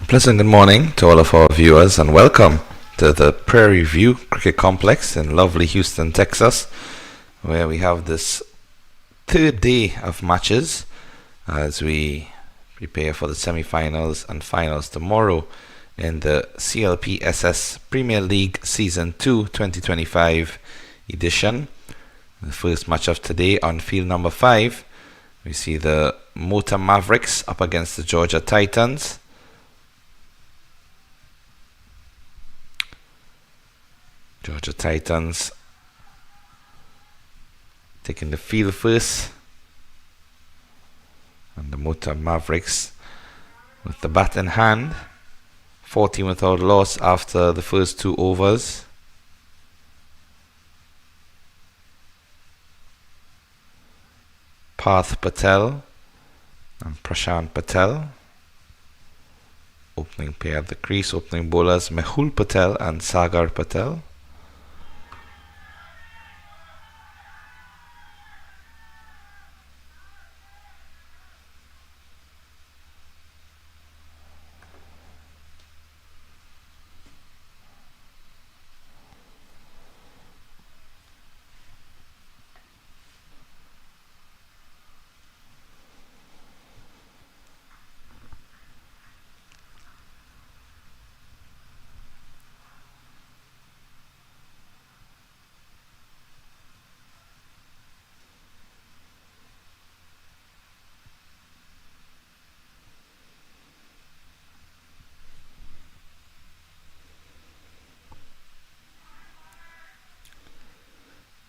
Pleasant good morning to all of our viewers and welcome to the Prairie View Cricket Complex in lovely Houston, Texas, where we have this third day of matches as we prepare for the semi-finals and finals tomorrow in the CLPSS Premier League Season 2 2025 edition. The first match of today on field number 5, we see the Mota Mavericks up against the Georgia Titans. Georgia Titans taking the field first, and the Mota Mavericks with the bat in hand, 14 without loss after the first 2 overs. Parth Patel and Prashant Patel. Opening pair at the crease, opening bowlers Mehul Patel and Sagar Patel.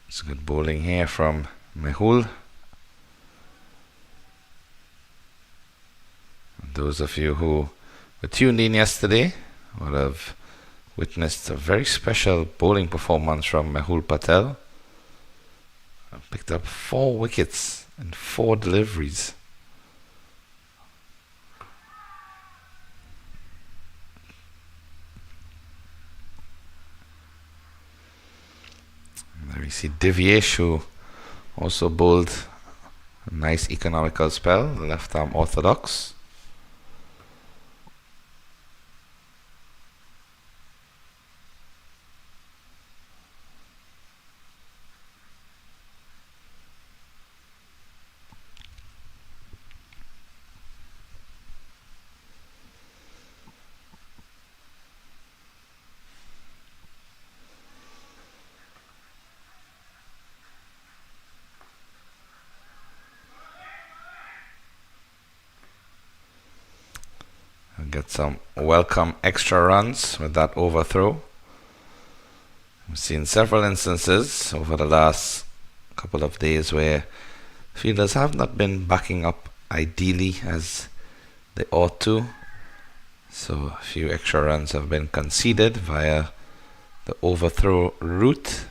It's good bowling here from Mehul. And those of you who were tuned in yesterday would have witnessed a very special bowling performance from Mehul Patel. Picked up 4 wickets and 4 deliveries. There we see Divyesh, who also bowled a nice economical spell, left arm orthodox. Get some welcome extra runs with that overthrow. We've seen several instances over the last couple of days where fielders have not been backing up ideally as they ought to. So a few extra runs have been conceded via the overthrow route.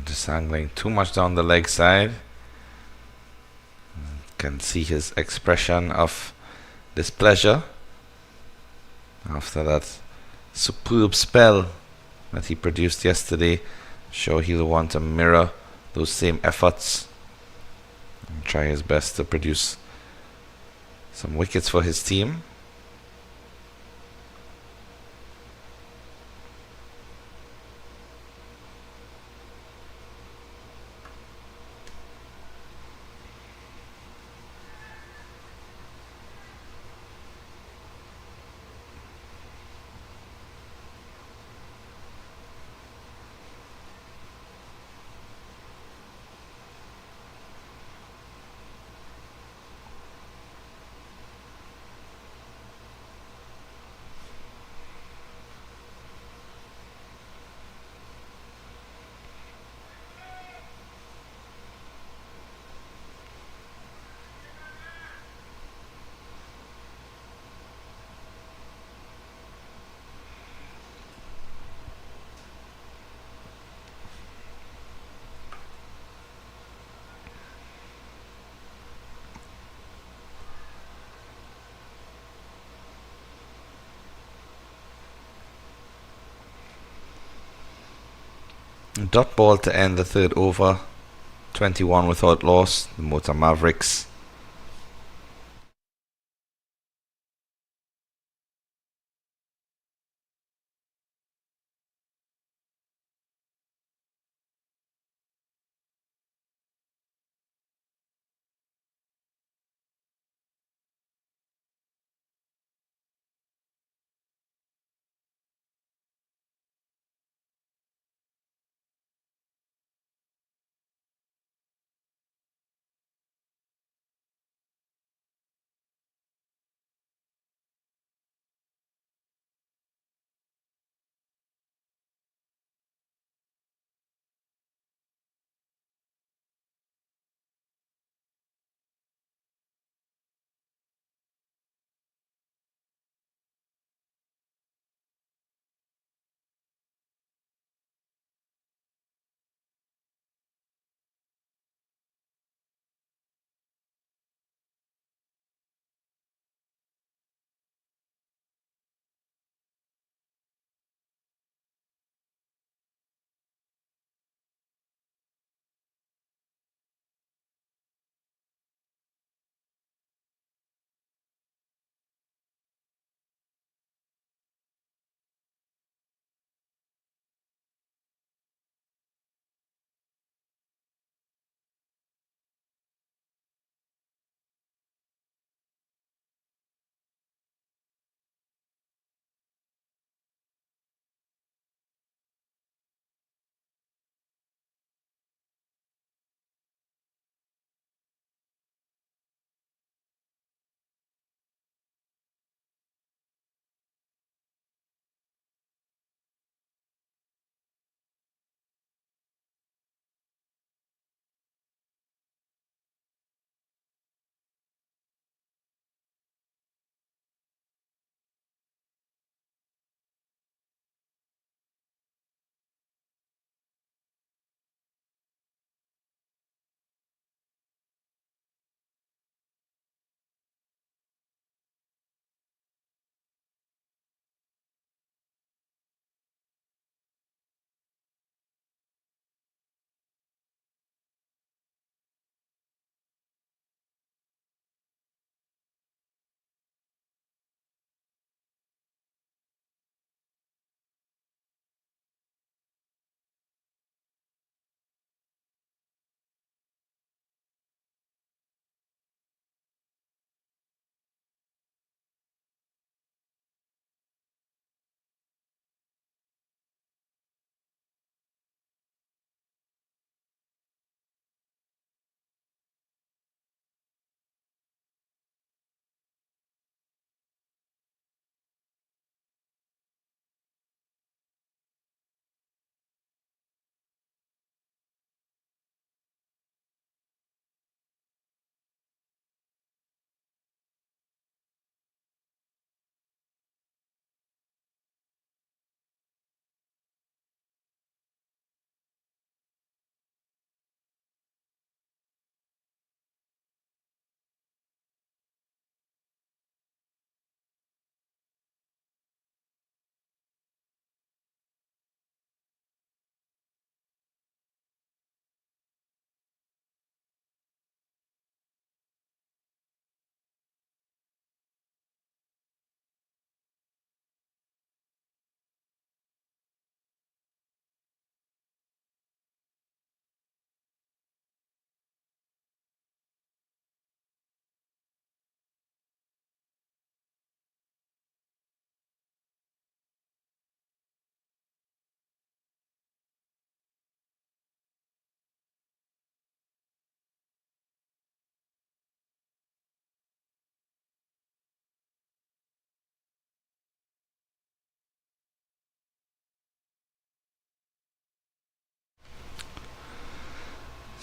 Just angling too much down the leg side. Can see his expression of displeasure after that superb spell that he produced yesterday. Sure, he'll want to mirror those same efforts and try his best to produce some wickets for his team. Dot ball to end the third over. 21 without loss. The Mota Mavericks.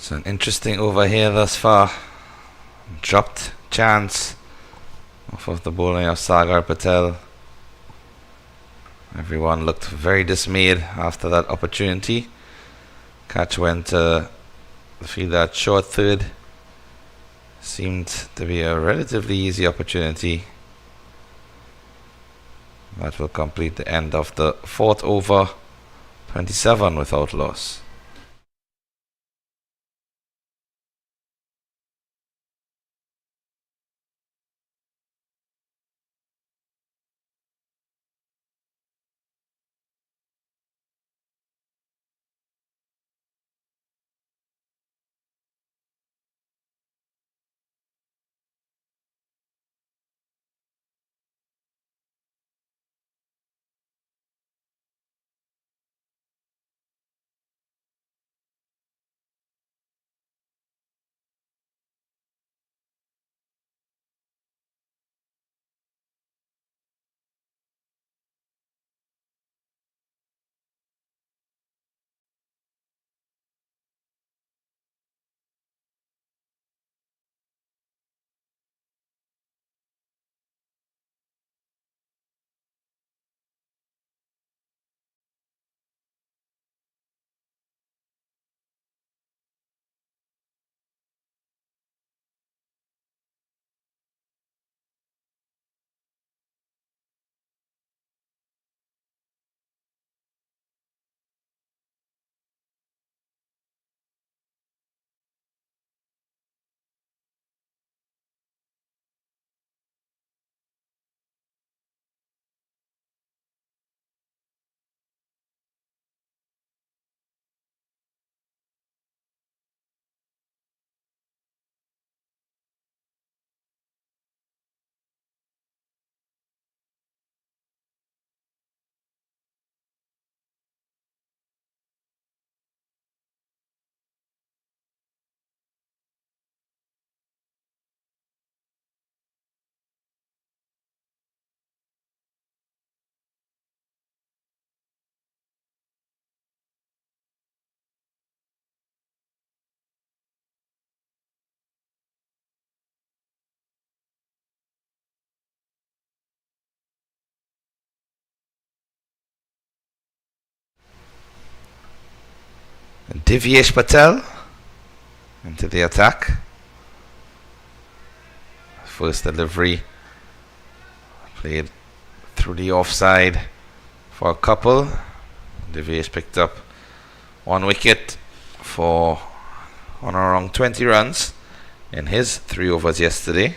So an interesting over here thus far. Dropped chance off of the bowling of Sagar Patel. Everyone looked very dismayed after that opportunity. Catch went to the fielder at short third. Seemed to be a relatively easy opportunity. That will complete the end of the fourth over. 27 without loss. Divyesh Patel into the attack. First delivery played through the offside for a couple. Divyesh picked up 1 wicket for on around 20 runs in his 3 overs yesterday.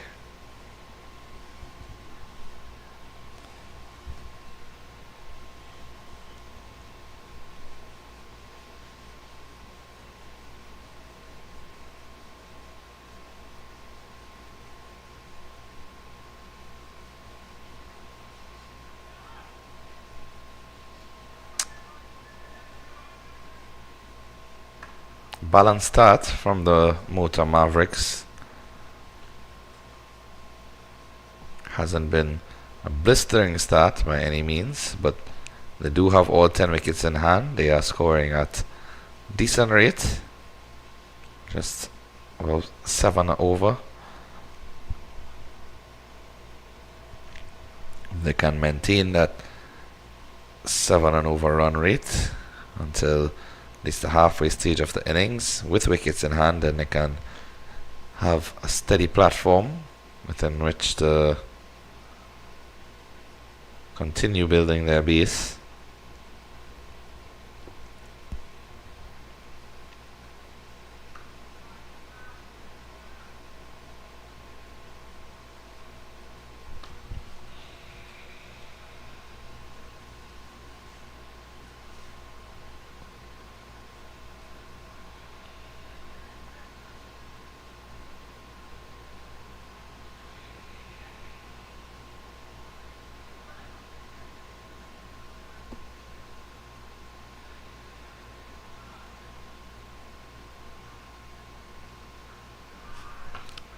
Balanced start from the Mota Mavericks. Hasn't been a blistering start by any means, but they do have all 10 wickets in hand. They are scoring at decent rate, just about 7 over. They can maintain that 7 and over run rate until at least the halfway stage of the innings with wickets in hand, and they can have a steady platform within which to continue building their base.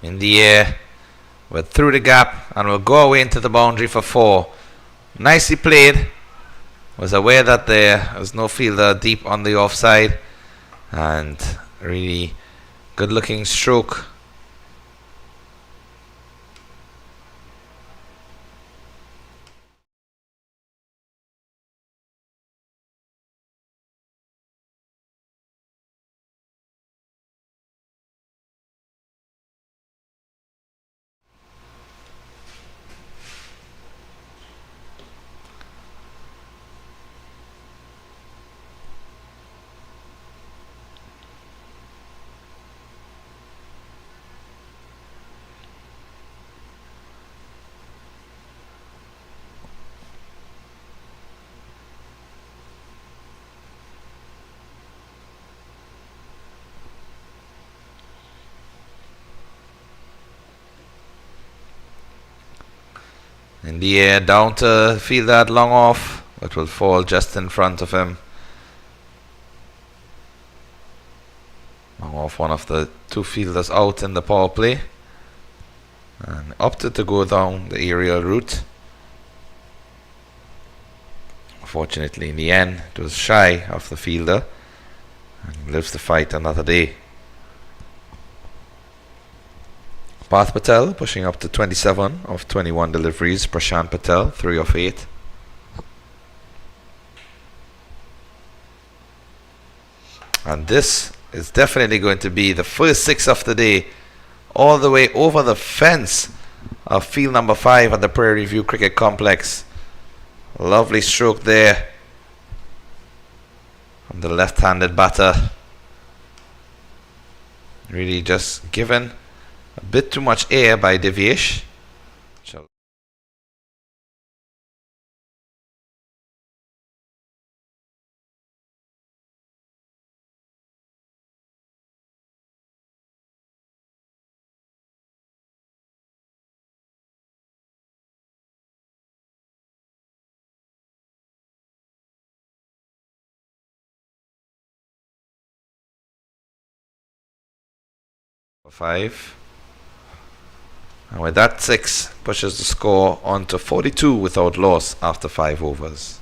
In the air, we're through the gap, and we'll go away into the boundary for 4. Nicely played. Was aware that there was no fielder deep on the offside, and really good looking stroke. In the air, down to field that long off, but will fall just in front of him. Long off one of the two fielders out in the power play. And opted to go down the aerial route. Fortunately, in the end, it was shy of the fielder and lives to fight another day. Parth Patel pushing up to 27 of 21 deliveries. Prashant Patel 3 of 8. And this is definitely going to be the first 6 of the day, all the way over the fence of field number 5 at the Prairie View Cricket Complex. Lovely stroke there from the left-handed batter. Really just given a bit too much air by Divyesh. Five. And with that 6 pushes the score on to 42 without loss after 5 overs.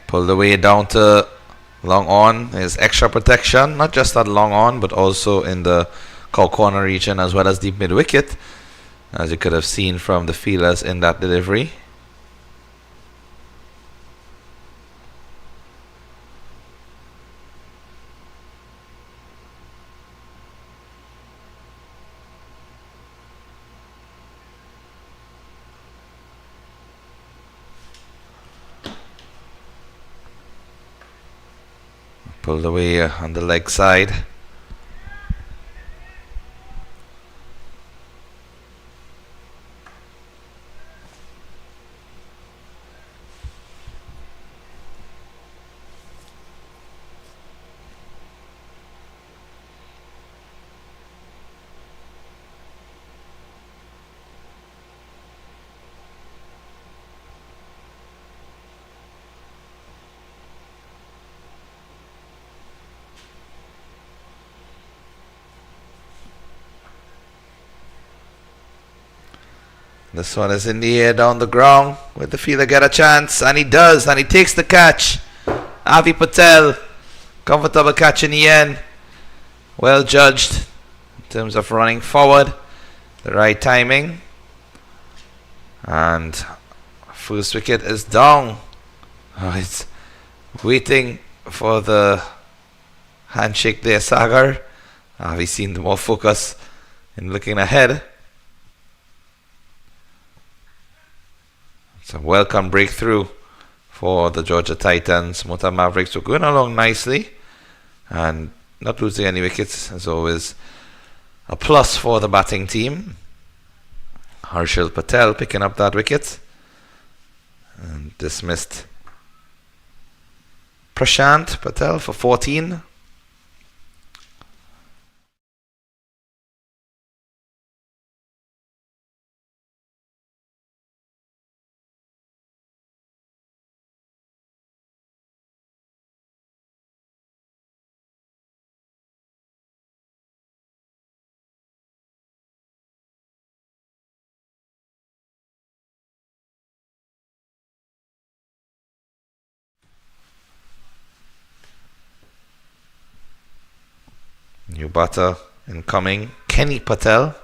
Pulled away down to long on. Is extra protection, not just at long on, but also in the cow corner region as well as deep mid wicket, as you could have seen from the fielders in that delivery. Pulled away on the leg side. This one is in the air down the ground. Will the fielder get a chance? And he does, and he takes the catch. Avi Patel, comfortable catch in the end. Well judged in terms of running forward. The right timing. And first wicket is down. Oh, it's waiting for the handshake there, Sagar. Avi seemed more focused in looking ahead. It's a welcome breakthrough for the Georgia Titans. Mota Mavericks were going along nicely and not losing any wickets, as always a plus for the batting team. Harshal Patel picking up that wicket and dismissed Prashant Patel for 14. New batter incoming, Kenny Patel.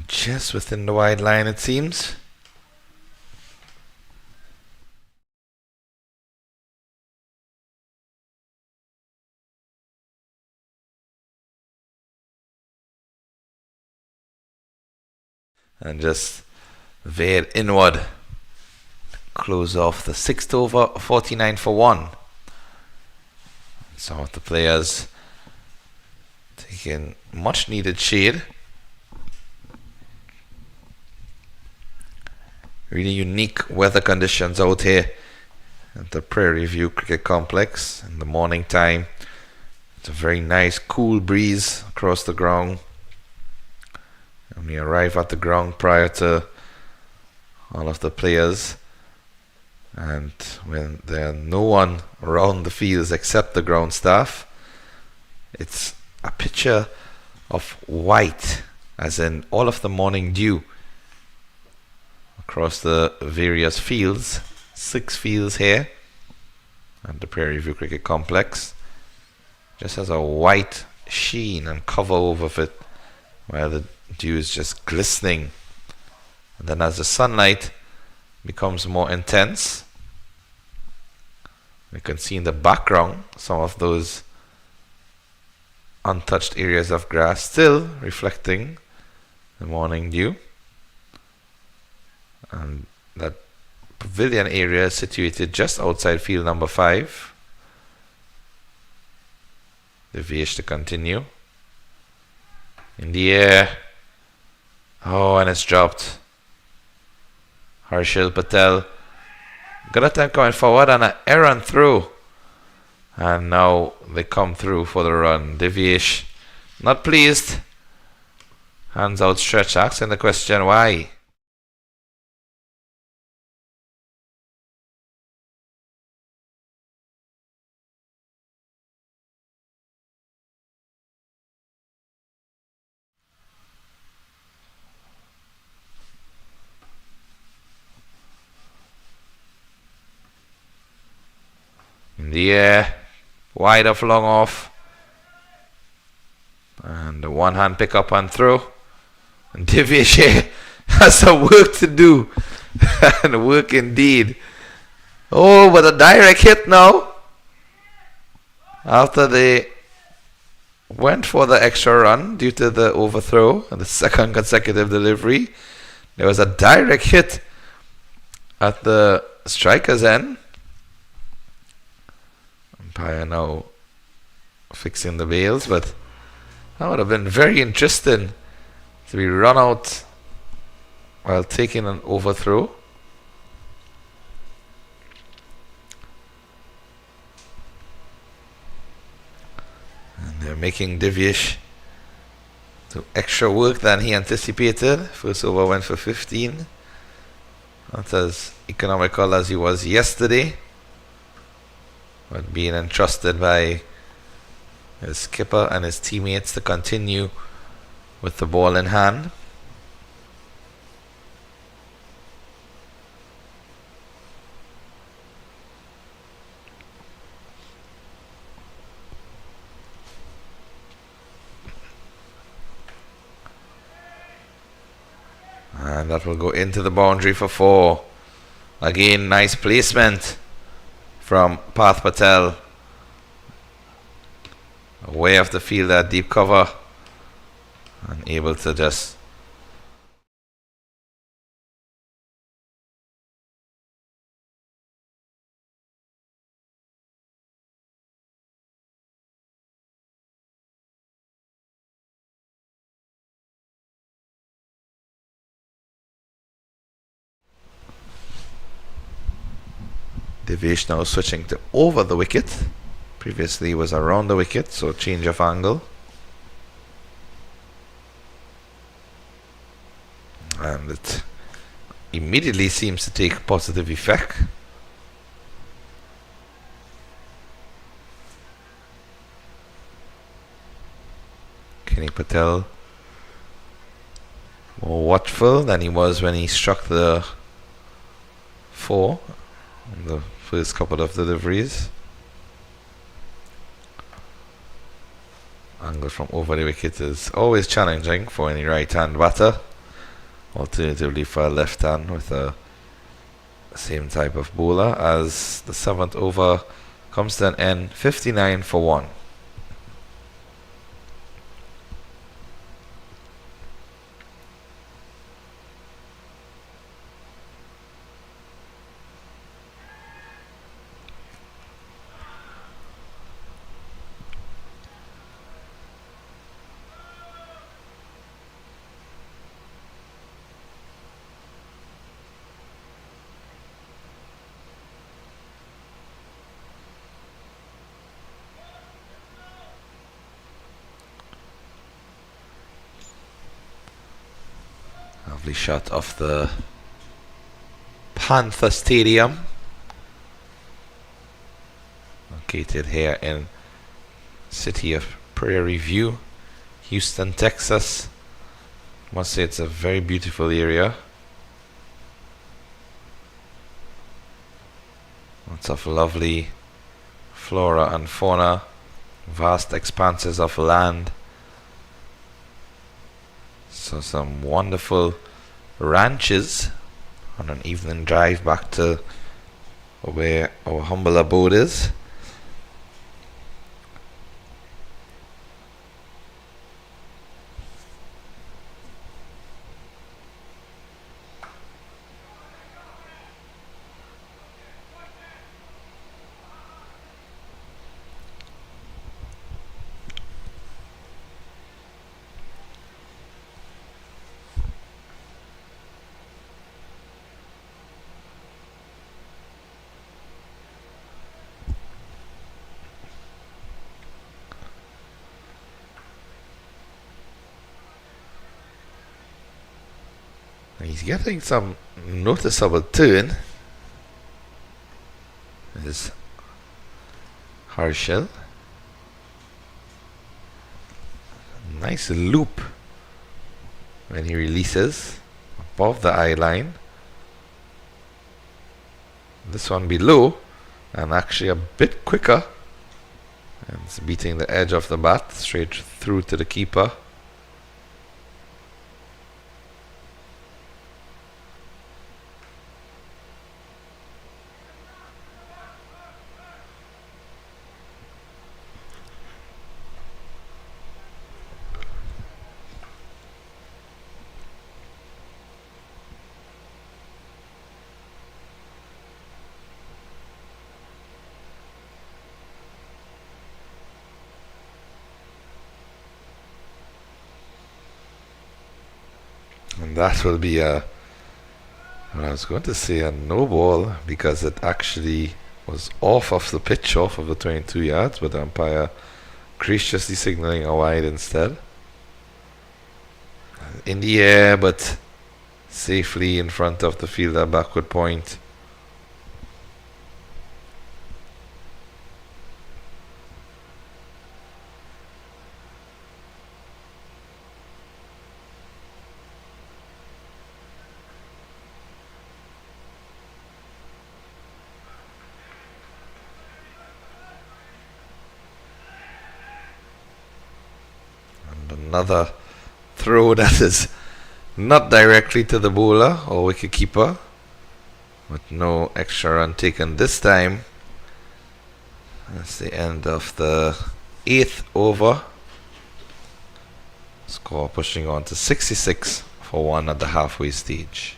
Just within the wide line, it seems. And just veered inward. Close off the 6th over, 49 for 1. Some of the players taking much needed shade. Really unique weather conditions out here at the Prairie View Cricket Complex in the morning time. It's a very nice cool breeze across the ground. And we arrive at the ground prior to all of the players, and when there are no one around the fields except the ground staff, it's a picture of white, as in all of the morning dew across the various fields. 6 fields here at the Prairie View Cricket Complex, just has a white sheen and cover over it, where the dew is just glistening. And then as the sunlight becomes more intense, we can see in the background some of those untouched areas of grass, still reflecting the morning dew. And that pavilion area is situated just outside field number 5. Deviation to continue. In the air. Oh, and it's dropped. Harshil Patel got a time coming forward and an errant through. And now they come through for the run. Devish not pleased. Hands outstretched, asking the question why. In the air, wide of long off. And the one hand pick up and throw. And Devish has some work to do. And work indeed. Oh, but a direct hit now. After they went for the extra run due to the overthrow and the second consecutive delivery, there was a direct hit at the striker's end. Umpire now fixing the bails, but that would have been very interesting to be run out while taking an overthrow. And they're making Divyesh do extra work than he anticipated. First over went for 15. Not as economical as he was yesterday, but being entrusted by his skipper and his teammates to continue with the ball in hand. And that will go into the boundary for 4. Again, nice placement from Path Patel. Away off the field at deep cover. And able to just Devish now switching to over the wicket. Previously was around the wicket, so change of angle. And it immediately seems to take positive effect. Kenny Patel more watchful than he was when he struck the 4 in the first couple of deliveries. Angle from over the wicket is always challenging for any right-hand batter. Alternatively for a left hand with the same type of bowler, as the 7th over comes to an end 59 for 1. Lovely shot of the Panther Stadium, located here in city of Prairie View, Houston, Texas. I must say it's a very beautiful area. Lots of lovely flora and fauna, vast expanses of land. So some wonderful ranches on an evening drive back to where our humble abode is. He's getting some noticeable turn. Is Harshal. Nice loop when he releases above the eye line. This one below and actually a bit quicker. And it's beating the edge of the bat straight through to the keeper. And that will be I was going to say a no ball because it actually was off of the pitch, off of the 22 yards, but the umpire graciously signaling a wide instead. In the air, but safely in front of the fielder backward point. Another throw that is not directly to the bowler or wicketkeeper, but no extra run taken this time. That's the end of the 8th over. Score pushing on to 66 for 1 at the halfway stage.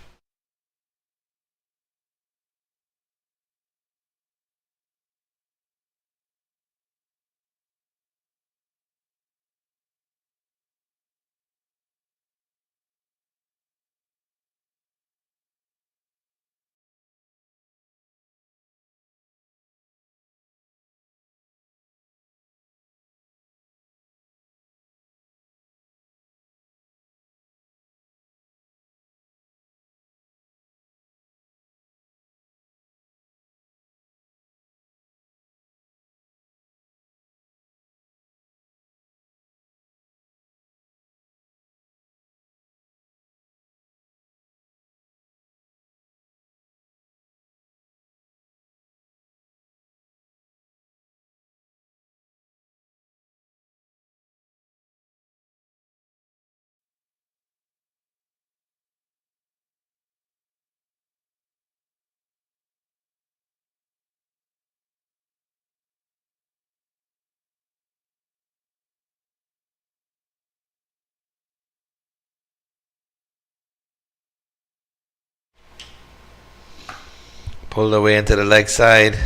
Pulled away into the leg side.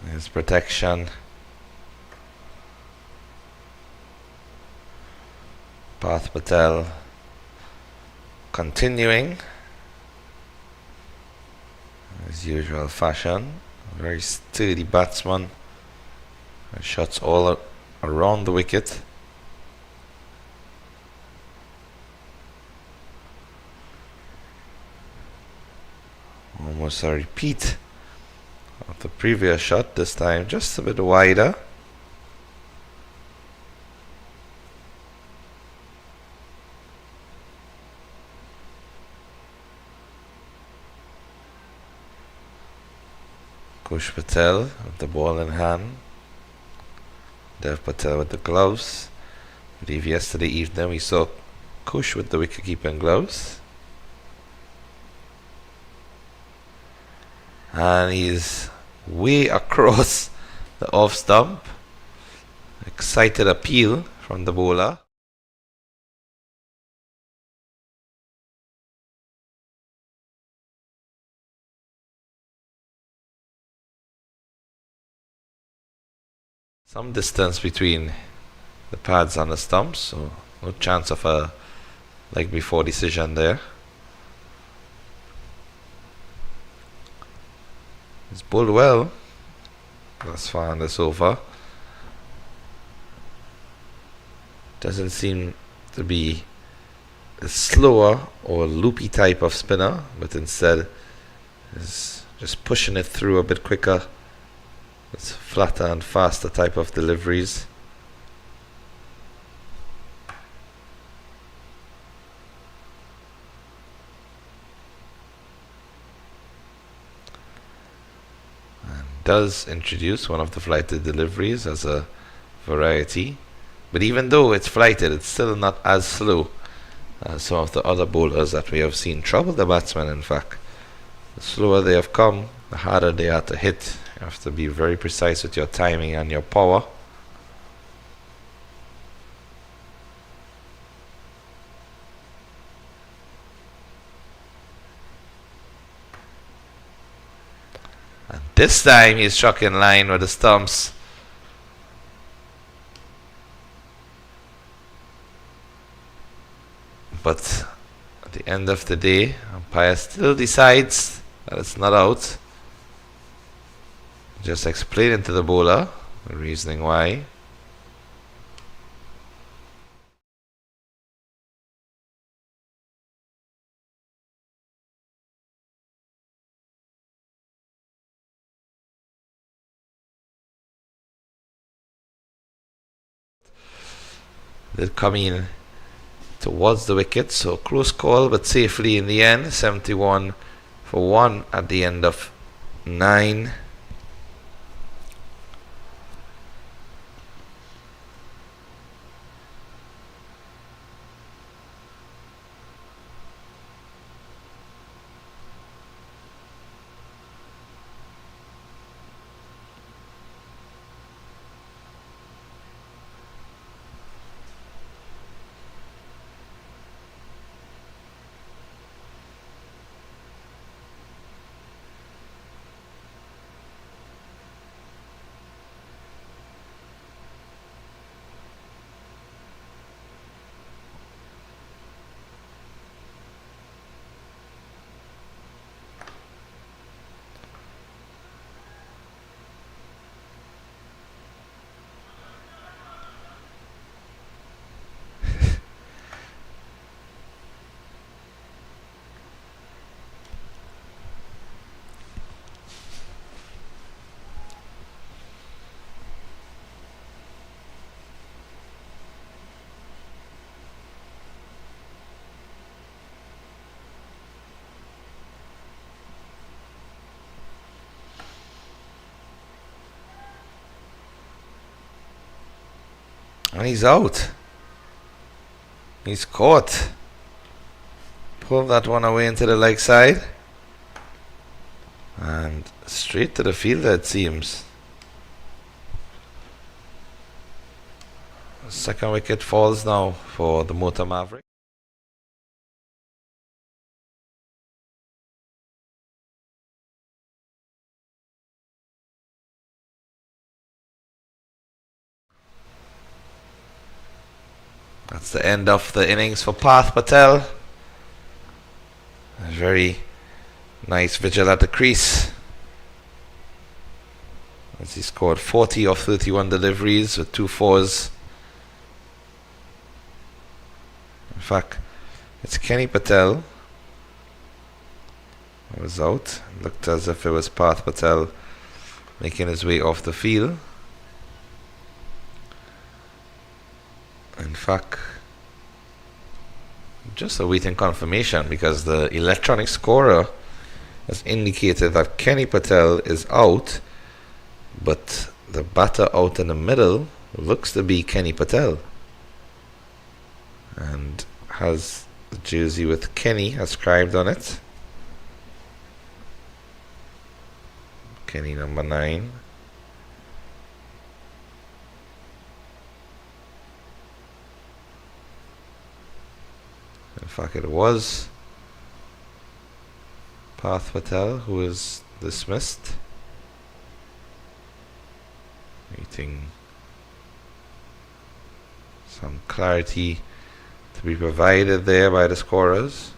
There's protection. Path Patel continuing as usual fashion. Very sturdy batsman. Shots all around the wicket. Almost a repeat of the previous shot, this time just a bit wider. Kush Patel with the ball in hand. Dev Patel with the gloves. I believe yesterday evening we saw Kush with the wicket-keeping gloves. And he's way across the off stump. Excited appeal from the bowler. Some distance between the pads and the stumps, so no chance of a like before decision there. He's bowled well thus far on this over. Doesn't seem to be a slower or loopy type of spinner, but instead is just pushing it through a bit quicker. It's flatter and faster type of deliveries. And does introduce one of the flighted deliveries as a variety. But even though it's flighted, it's still not as slow as some of the other bowlers that we have seen trouble the batsmen. In fact, the slower they have come, the harder they are to hit. You have to be very precise with your timing and your power. And this time he's struck in line with the stumps. But at the end of the day, umpire still decides that it's not out. Just explaining to the bowler the reasoning why. They're coming towards the wicket, so close call but safely in the end. 71 for 1 at the end of 9. And he's out. He's caught. Pulled that one away into the leg side. And straight to the fielder, it seems. Second wicket falls now for the Mota Mavericks. That's the end of the innings for Parth Patel. A very nice vigil at the crease, as he scored 40 of 31 deliveries with 2 fours. In fact, it's Kenny Patel who was out. It looked as if it was Parth Patel making his way off the field. In fact, just awaiting confirmation, because the electronic scorer has indicated that Kenny Patel is out, but the batter out in the middle looks to be Kenny Patel and has the jersey with Kenny inscribed on it. Kenny number 9. In fact, it was Parth Patel who is dismissed. Waiting some clarity to be provided there by the scorers.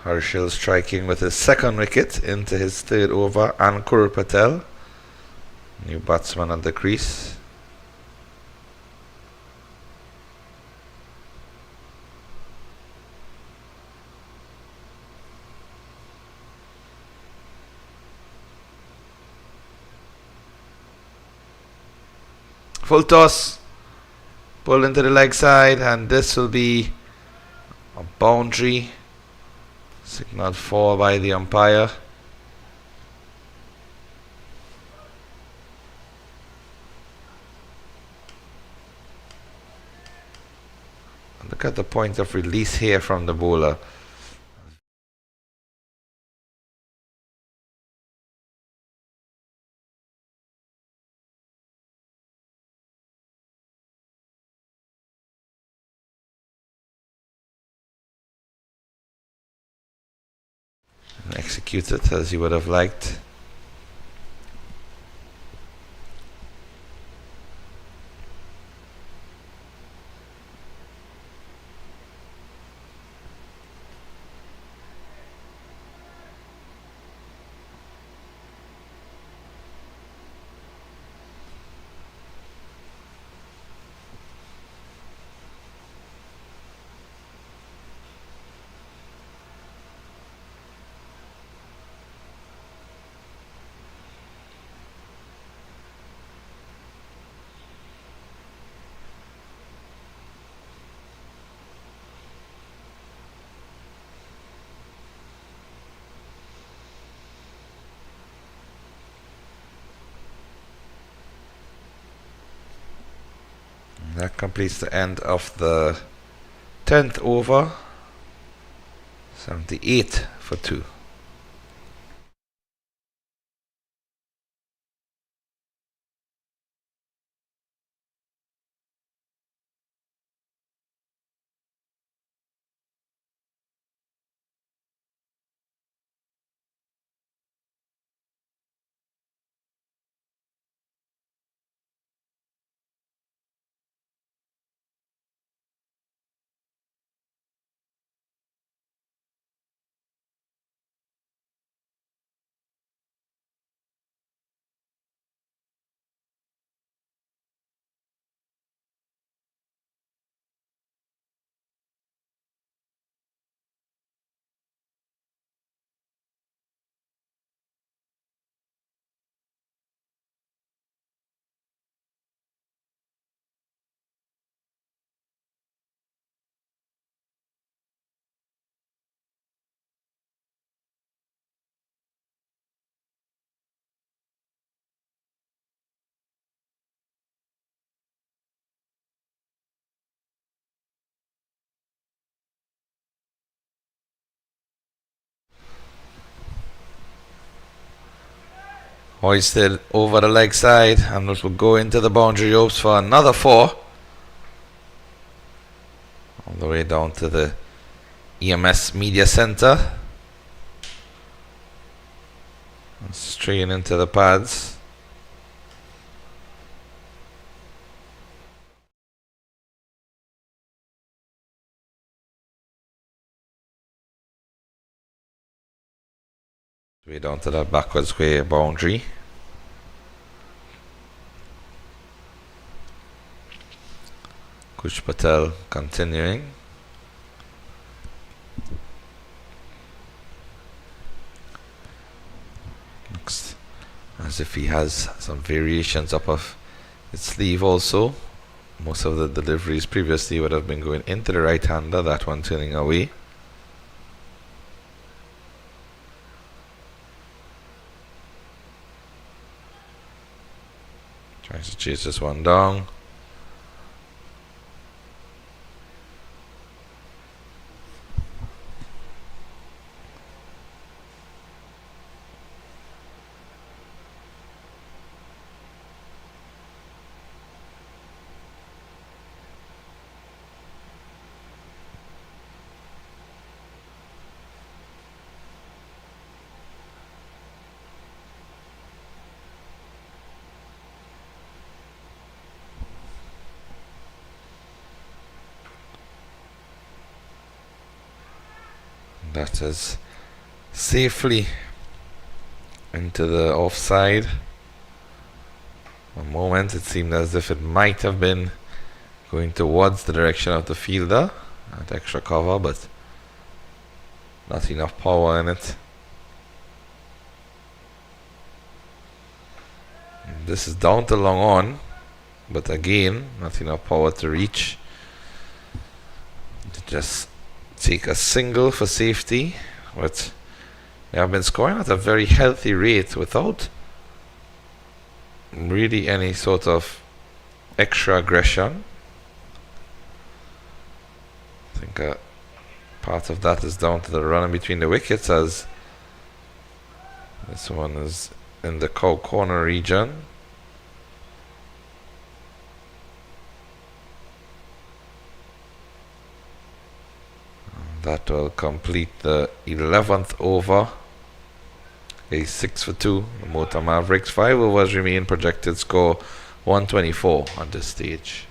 Harshil striking with his second wicket into his third over. Ankur Patel, new batsman at the crease. Full toss, pull into the leg side, and this will be a boundary. Signaled 4 by the umpire. Look at the point of release here from the bowler. And execute it as you would have liked. That completes the end of the 10th over. 78 for 2. Hoisted over the leg side, and this will go into the boundary ropes for another 4. All the way down to the EMS Media Center. Straight into the pads. Way down to that backward square boundary. Kush Patel continuing. Looks as if he has some variations up of his sleeve also. Most of the deliveries previously would have been going into the right hander, that one turning away. Tries to chase this one down. That is safely into the offside. A moment it seemed as if it might have been going towards the direction of the fielder at extra cover, but not enough power in it. This is down to long on, but again, not enough power to reach. To just take a single for safety, but they have been scoring at a very healthy rate without really any sort of extra aggression. I think part of that is down to the running between the wickets, as this one is in the cow corner region. That will complete the 11th over. A 6 for 2. The Mota Mavericks. 5 overs remain. Projected score 124 on this stage.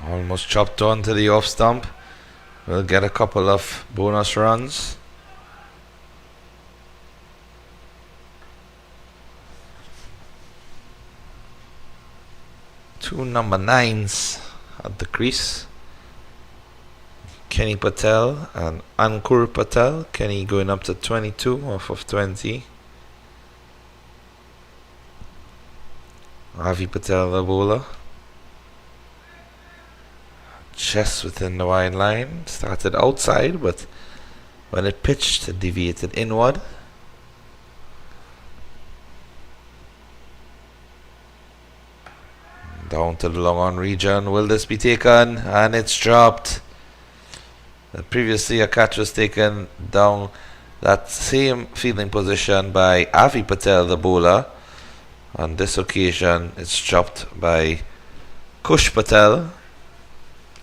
Almost chopped on to the off stump. We'll get a couple of bonus runs. Two number 9s at the crease. Kenny Patel and Ankur Patel. Kenny going up to 22 off of 20. Avi Patel, the bowler. Just within the wide line. Started outside, but when it pitched, it deviated inward. Down to the long on region. Will this be taken? And it's dropped. Previously, a catch was taken down that same fielding position by Avi Patel, the bowler. On this occasion, it's dropped by Kush Patel.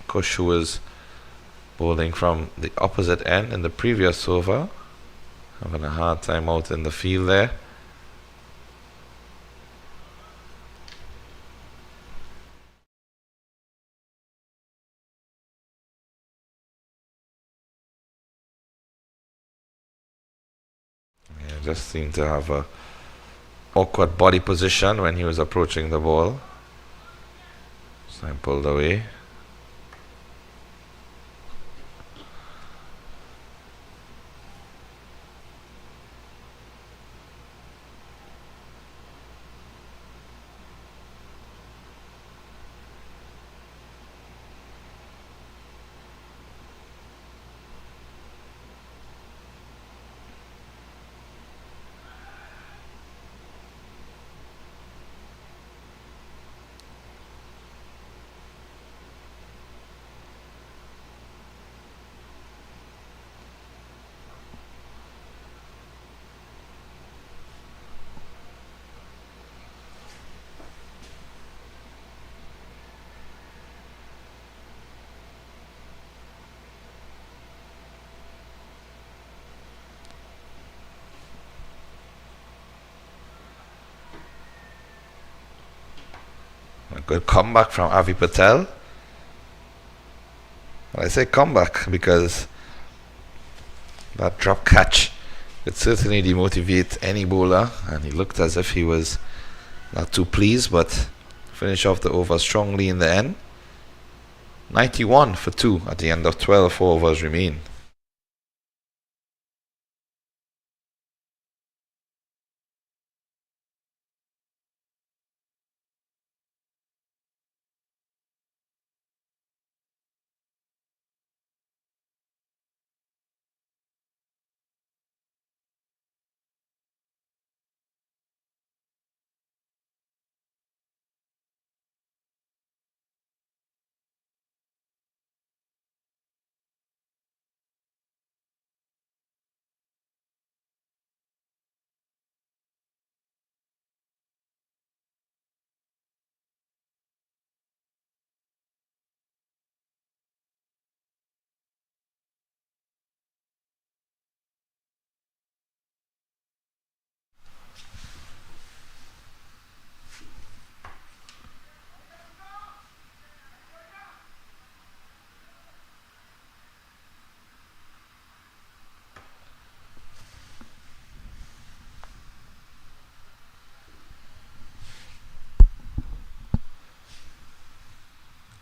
Kush, who was bowling from the opposite end in the previous over, having a hard time out in the field there. Yeah, just seemed to have a awkward body position when he was approaching the ball. So I pulled away. A good comeback from Avi Patel. Well, I say comeback because that drop catch could certainly demotivate any bowler, and he looked as if he was not too pleased, but finished off the over strongly in the end. 91 for 2 at the end of 12 overs remain.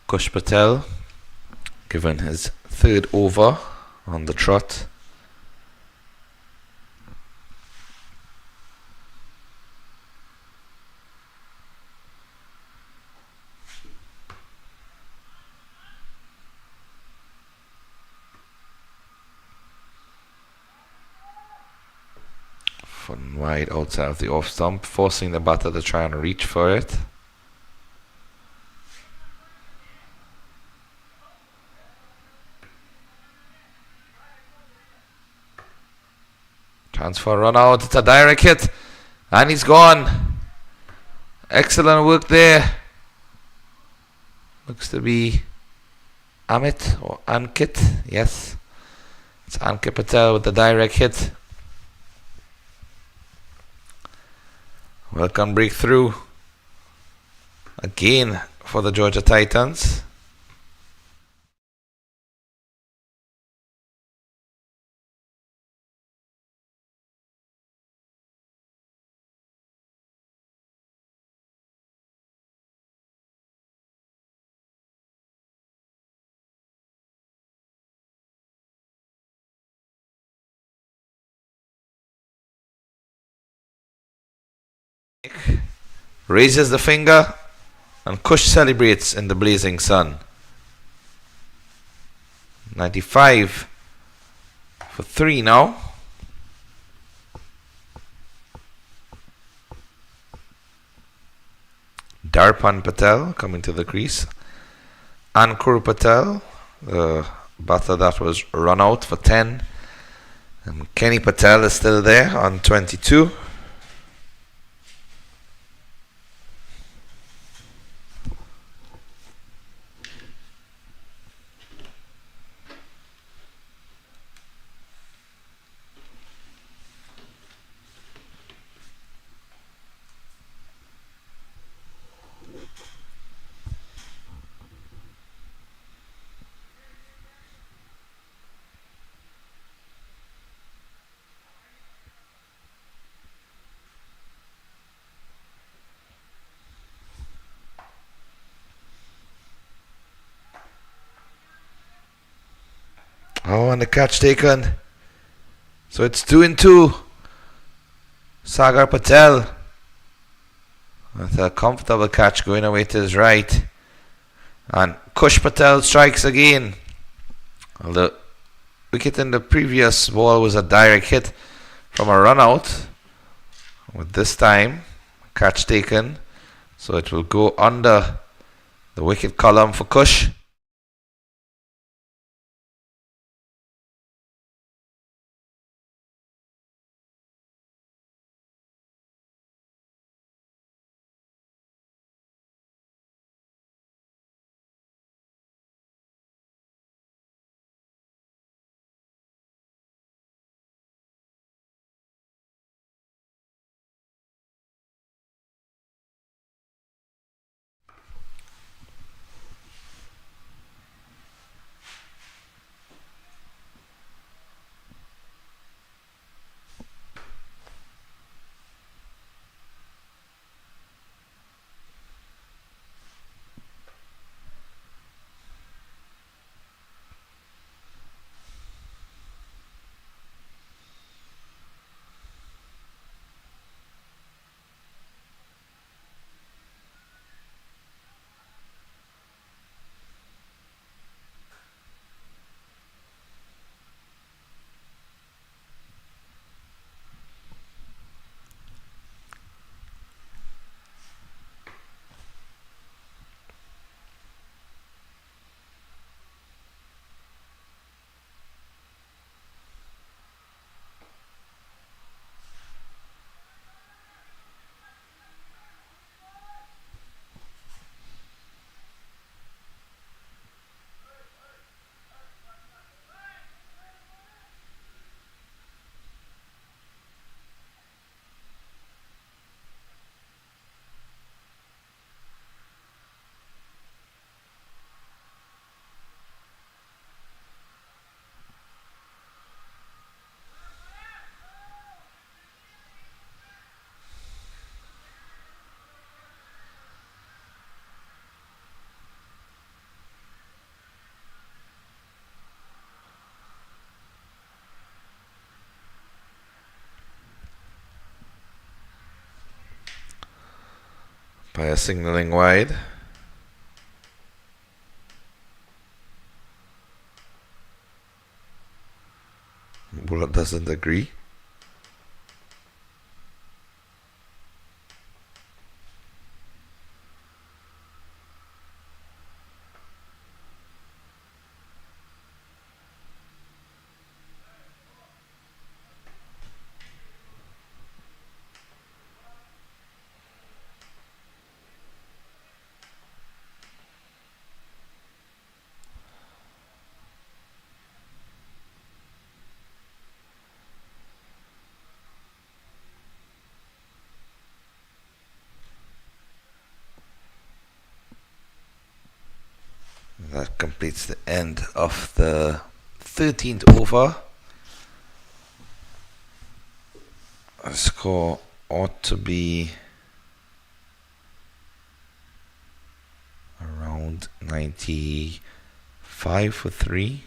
Kush Patel given his third over on the trot. Fun wide outside of the off stump, forcing the batter to try and reach for it. Chance for a run out. It's a direct hit, and he's gone. Excellent work there. Looks to be Amit or Ankit. Yes, it's Ankit Patel with the direct hit. Welcome breakthrough again for the Georgia Titans. Raises the finger, and Kush celebrates in the blazing sun. 95 for 3 now. Darpan Patel coming to the crease. Ankur Patel, the batter that was run out for 10. And Kenny Patel is still there on 22. Oh, and the catch taken. So it's 2-2. Sagar Patel with a comfortable catch going away to his right. And Kush Patel strikes again. Well, the wicket in the previous ball was a direct hit from a run out. With this time, catch taken. So it will go under the wicket column for Kush. Umpire signaling wide. Bowler doesn't agree. That completes the end of the 13th over. The score ought to be around 95 for 3.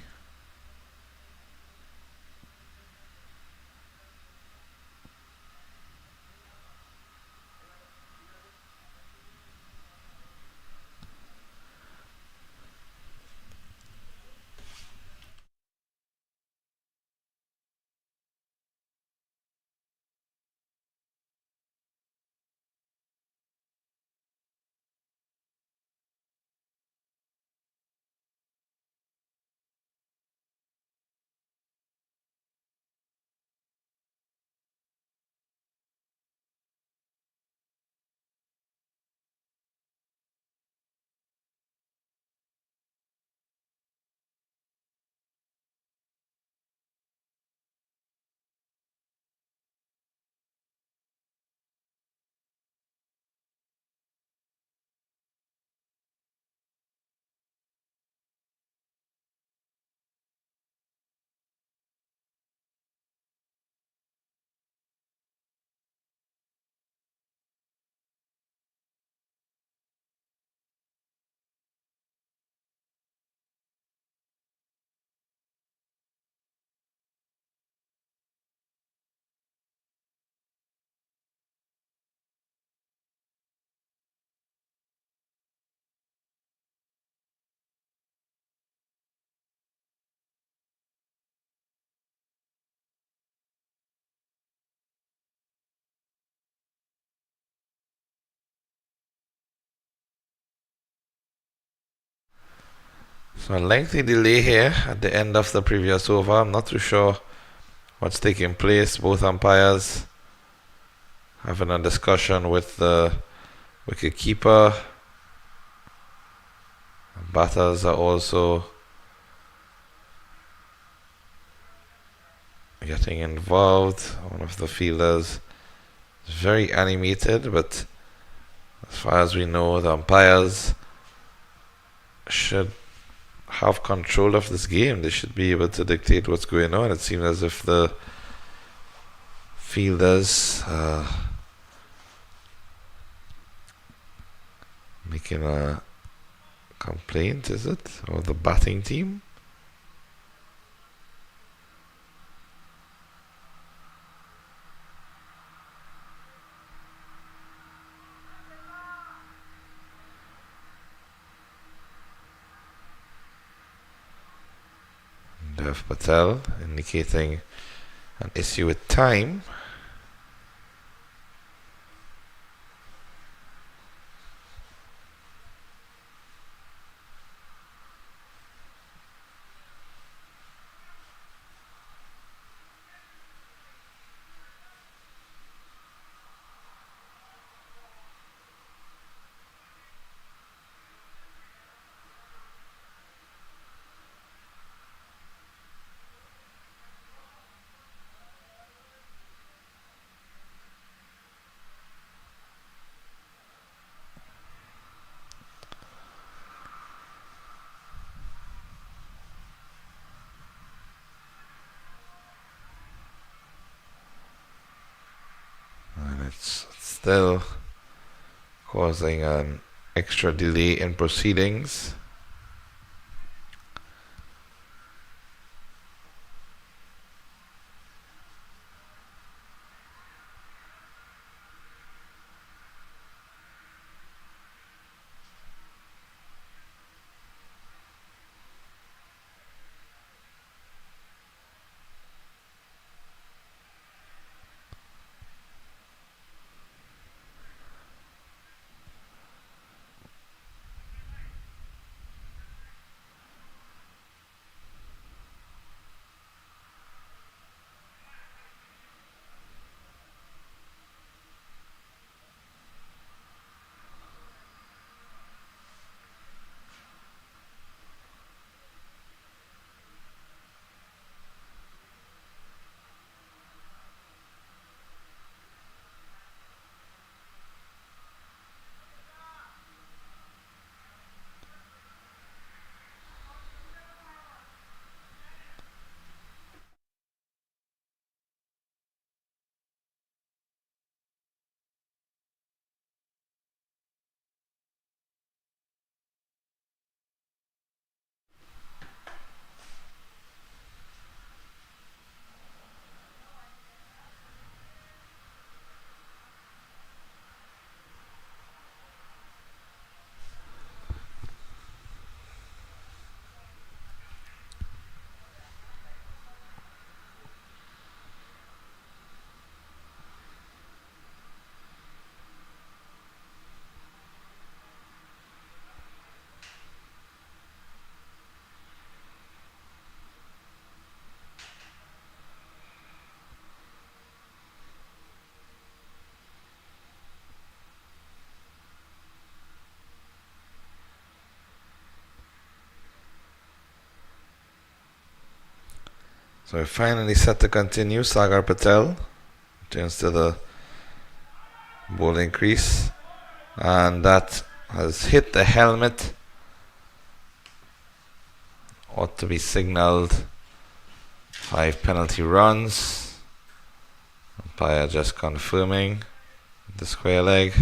So a lengthy delay here at the end of the previous over. I'm not too sure what's taking place. Both umpires having a discussion with the wicket keeper. Batters are also getting involved. One of the fielders is very animated, but as far as we know, the umpires should have control of this game. They should be able to dictate what's going on. It seems as if the fielders making a complaint, is it? Or the batting team? Dev Patel indicating an issue with time. And it's still causing an extra delay in proceedings. So we're finally set to continue. Sagar Patel turns to the bowling crease, and that has hit the helmet. Ought to be signalled 5 penalty runs. Umpire just confirming the square leg.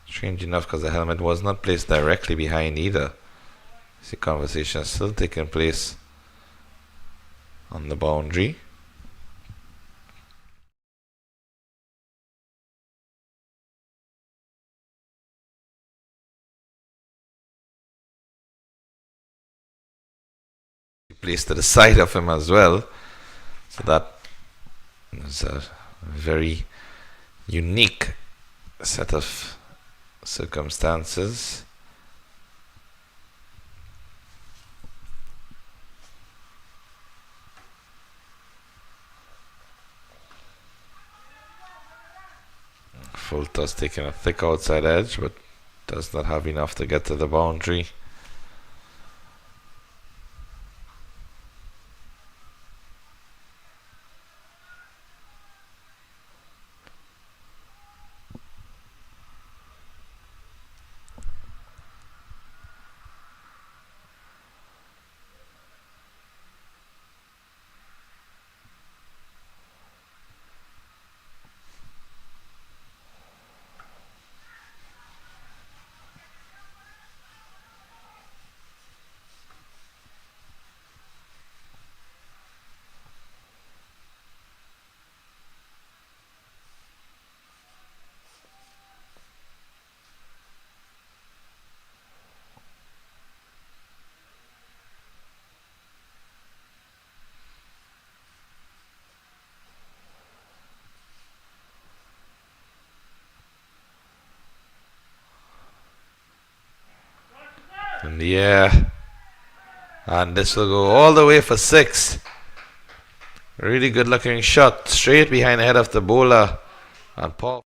Strange enough, because the helmet was not placed directly behind either. See, conversation is still taking place on the boundary. Placed to the side of him as well, so that is a very unique set of circumstances. Full toss taking a thick outside edge, but does not have enough to get to the boundary. In the air, and this will go all the way for 6. Really good looking shot, straight behind the head of the bowler, and Paul.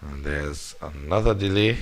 And there's another delay.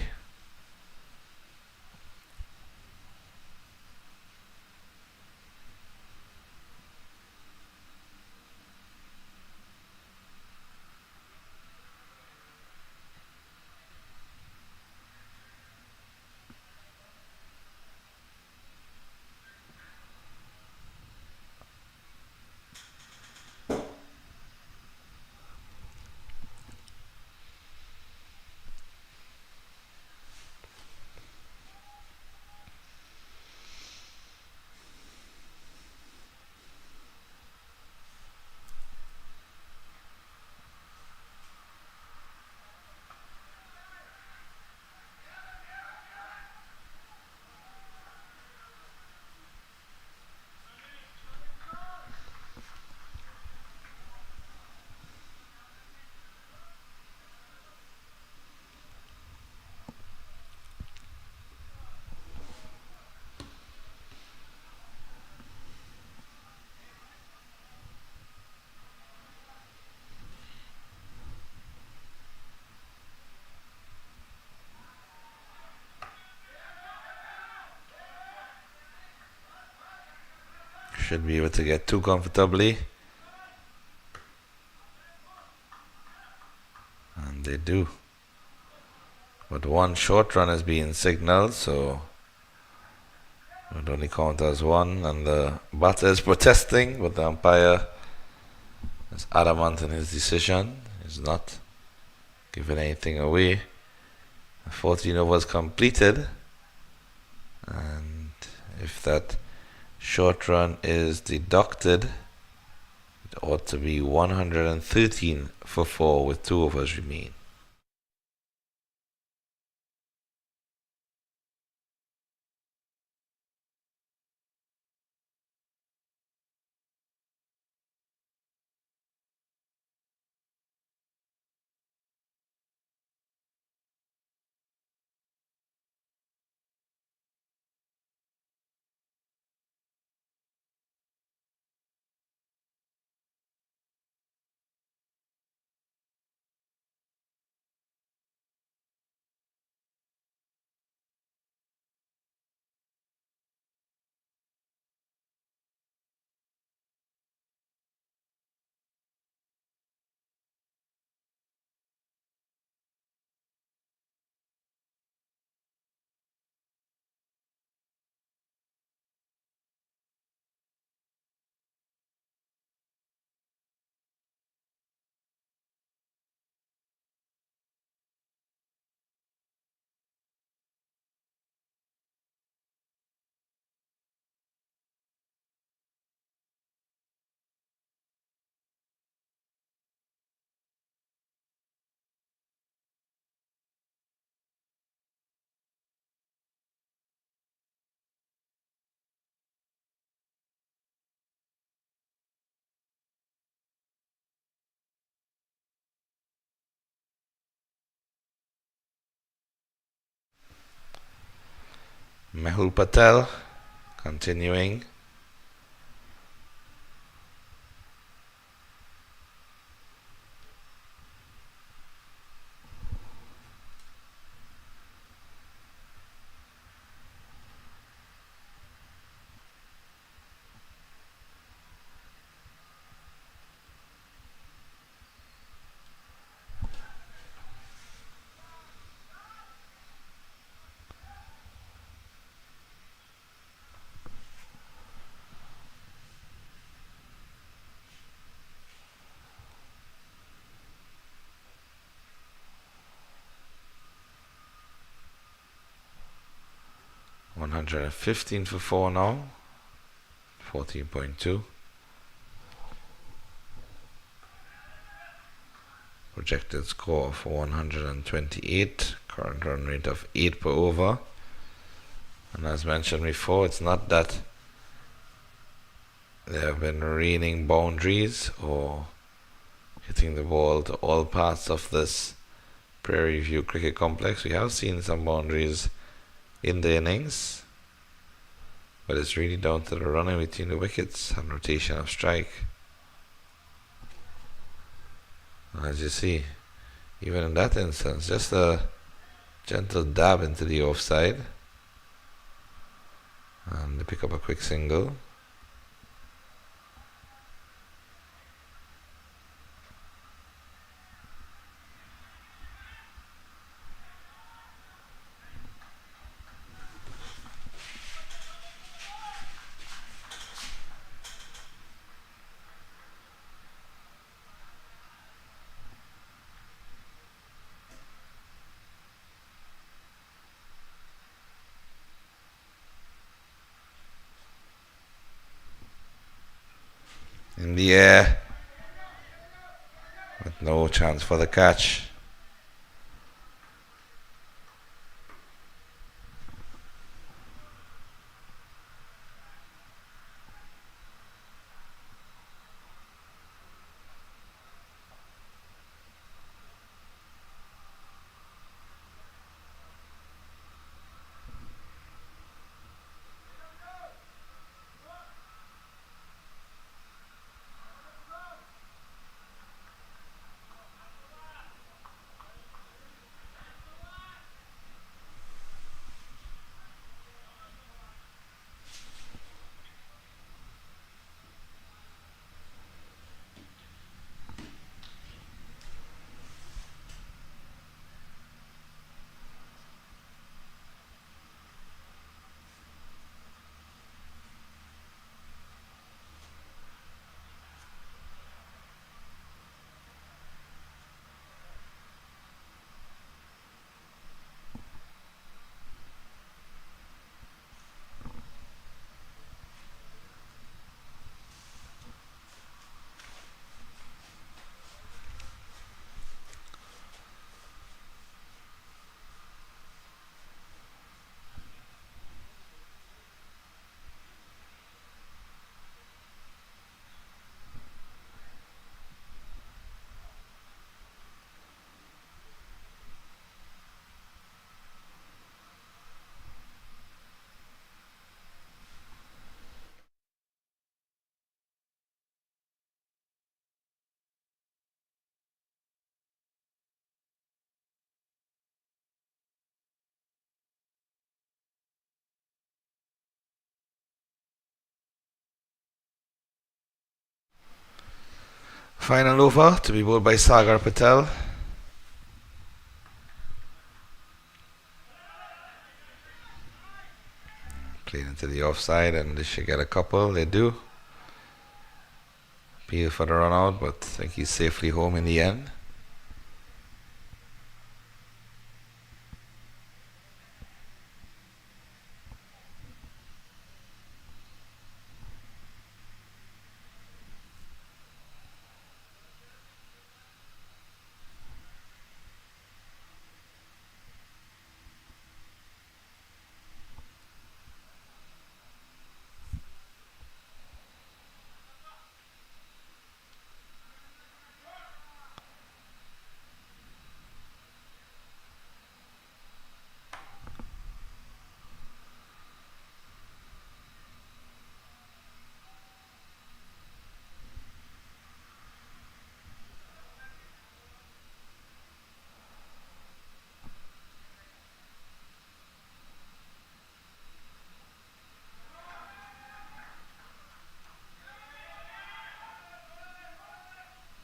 Should be able to get 2 comfortably, and they do. But 1 short run is being signalled, so it would only count as 1, and the batter is protesting, but the umpire is adamant in his decision. He's not giving anything away. 14 overs completed, and if that short run is deducted, it ought to be 113 for 4 with 2 overs remain. Mehul Patel continuing. $115 for 4 now. 14.2. Projected score for 128. Current run rate of 8 per over. And as mentioned before, it's not that there have been raining boundaries or hitting the ball to all parts of this Prairie View Cricket Complex. We have seen some boundaries in the innings, but it's really down to the running between the wickets and rotation of strike. As you see, even in that instance, just a gentle dab into the offside, and they pick up a quick single. In the air, with no chance for the catch. Final over to be bowled by Sagar Patel. Played into the offside, and they should get a couple. They do. Appeal for the run out, but I think he's safely home in the end.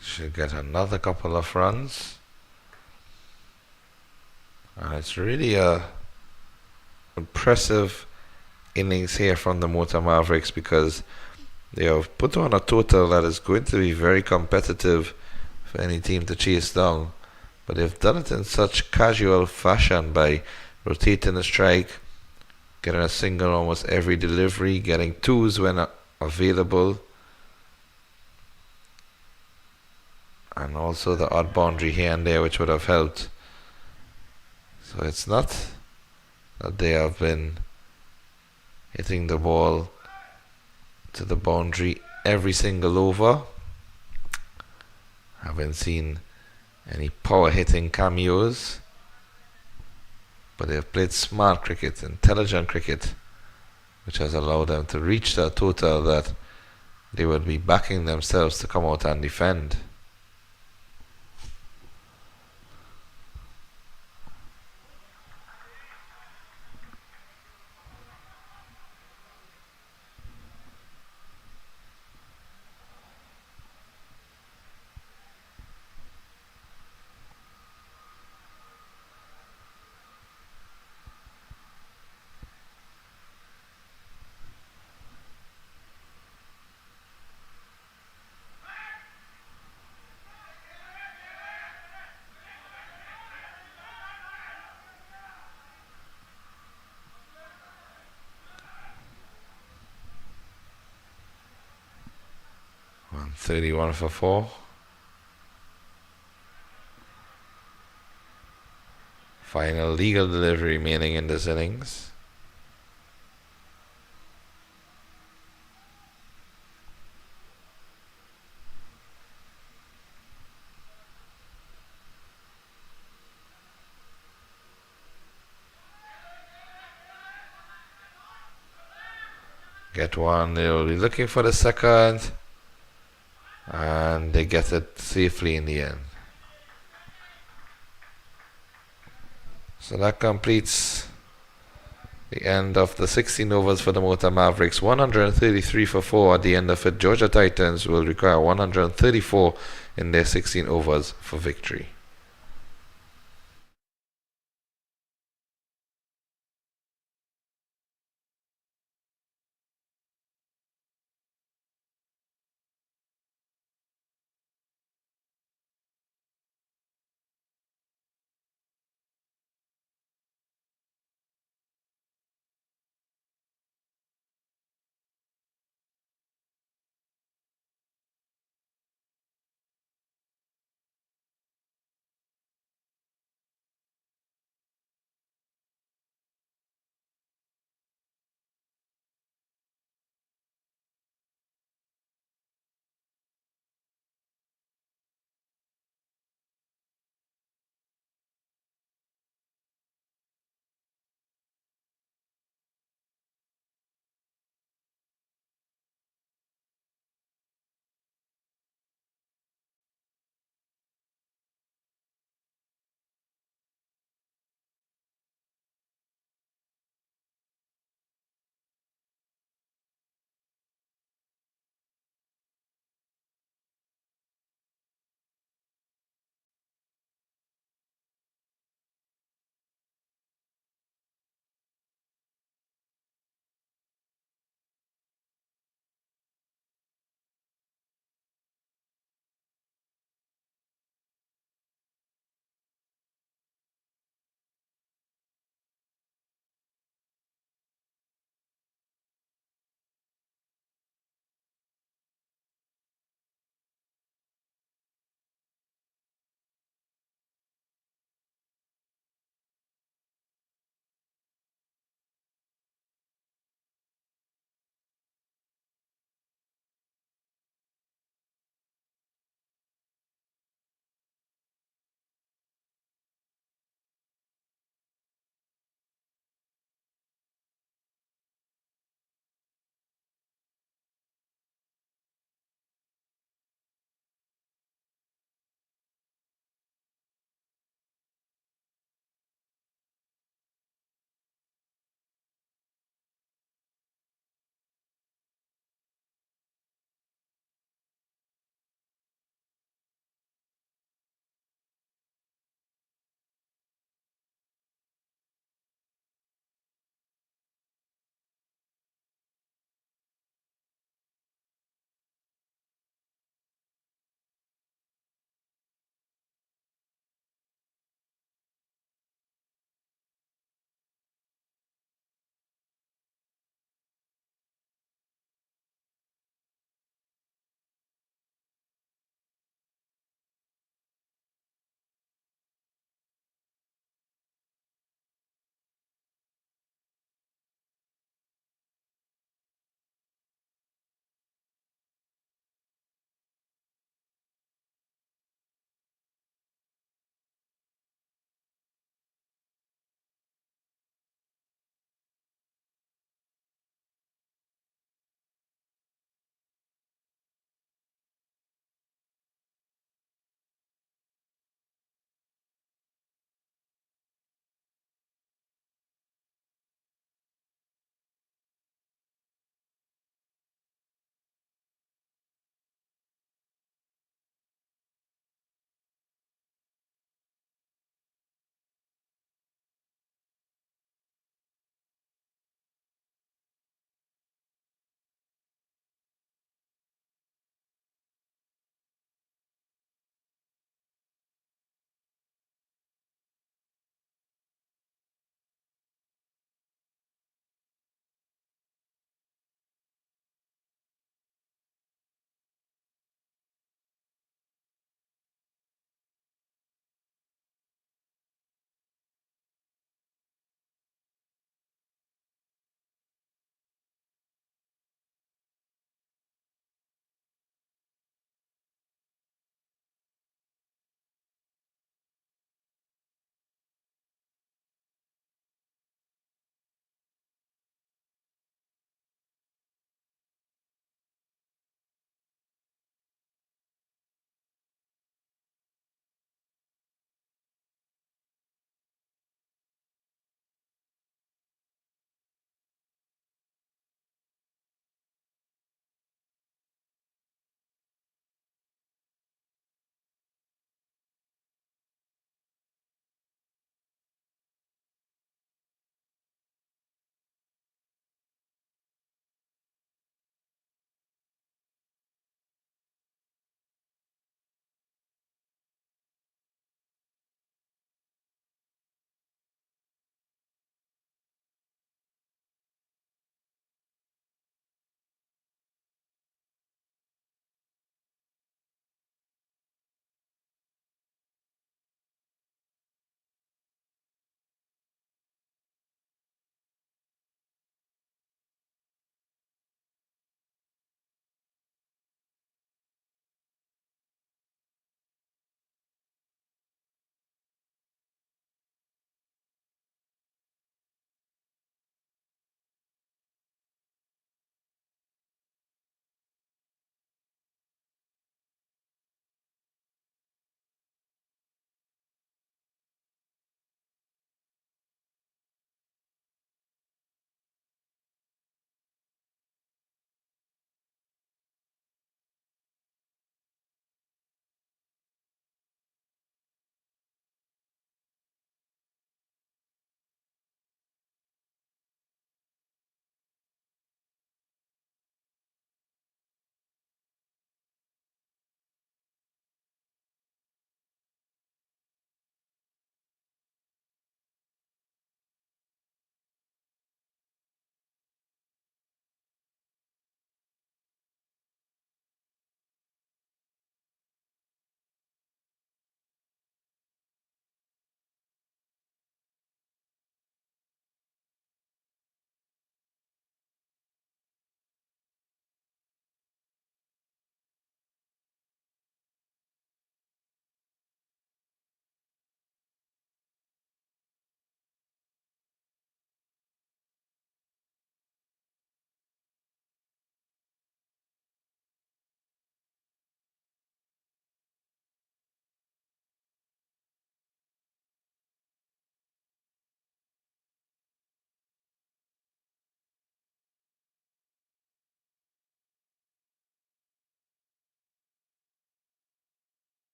Should get another couple of runs. And it's really a impressive innings here from the Mota Mavericks, because they have put on a total that is going to be very competitive for any team to chase down. But they've done it in such casual fashion by rotating the strike, getting a single almost every delivery, getting twos when available, and also the odd boundary here and there, which would have helped. So it's not that they have been hitting the ball to the boundary every single over. Haven't seen any power hitting cameos, but they have played smart cricket, intelligent cricket, which has allowed them to reach the total that they would be backing themselves to come out and defend. And 31 for 4. Final legal delivery remaining in this innings. Get one, they'll be looking for the second, and they get it safely in the end. So that completes the end of the 16 overs for the Mota Mavericks. 133 for 4 at the end of it. Georgia Titans will require 134 in their 16 overs for victory.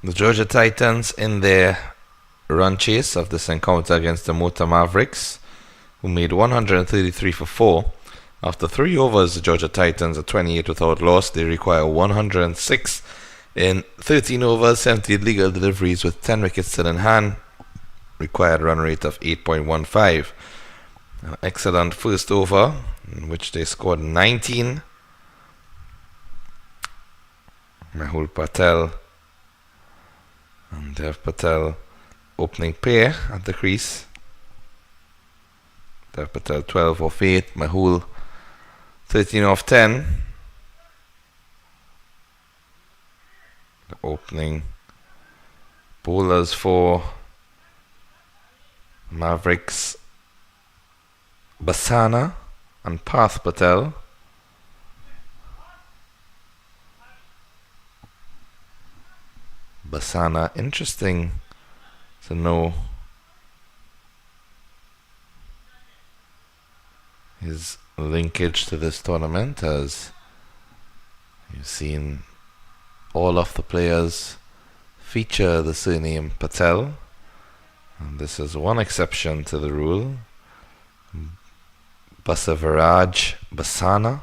The Georgia Titans in their run chase of this encounter against the Mota Mavericks, who made 133 for 4. After 3 overs, the Georgia Titans are 28 without loss. They require 106 in 13 overs, 70 legal deliveries with 10 wickets still in hand. Required run rate of 8.15. An excellent first over, in which they scored 19. Mehul Patel and Dev Patel opening pair at the crease. Dev Patel 12 off 8, Mehul 13 off 10. The opening bowlers for Mavericks, Basana and Path Patel. Basana, interesting to know his linkage to this tournament, as you've seen all of the players feature the surname Patel, and this is one exception to the rule. Basavaraj Basana.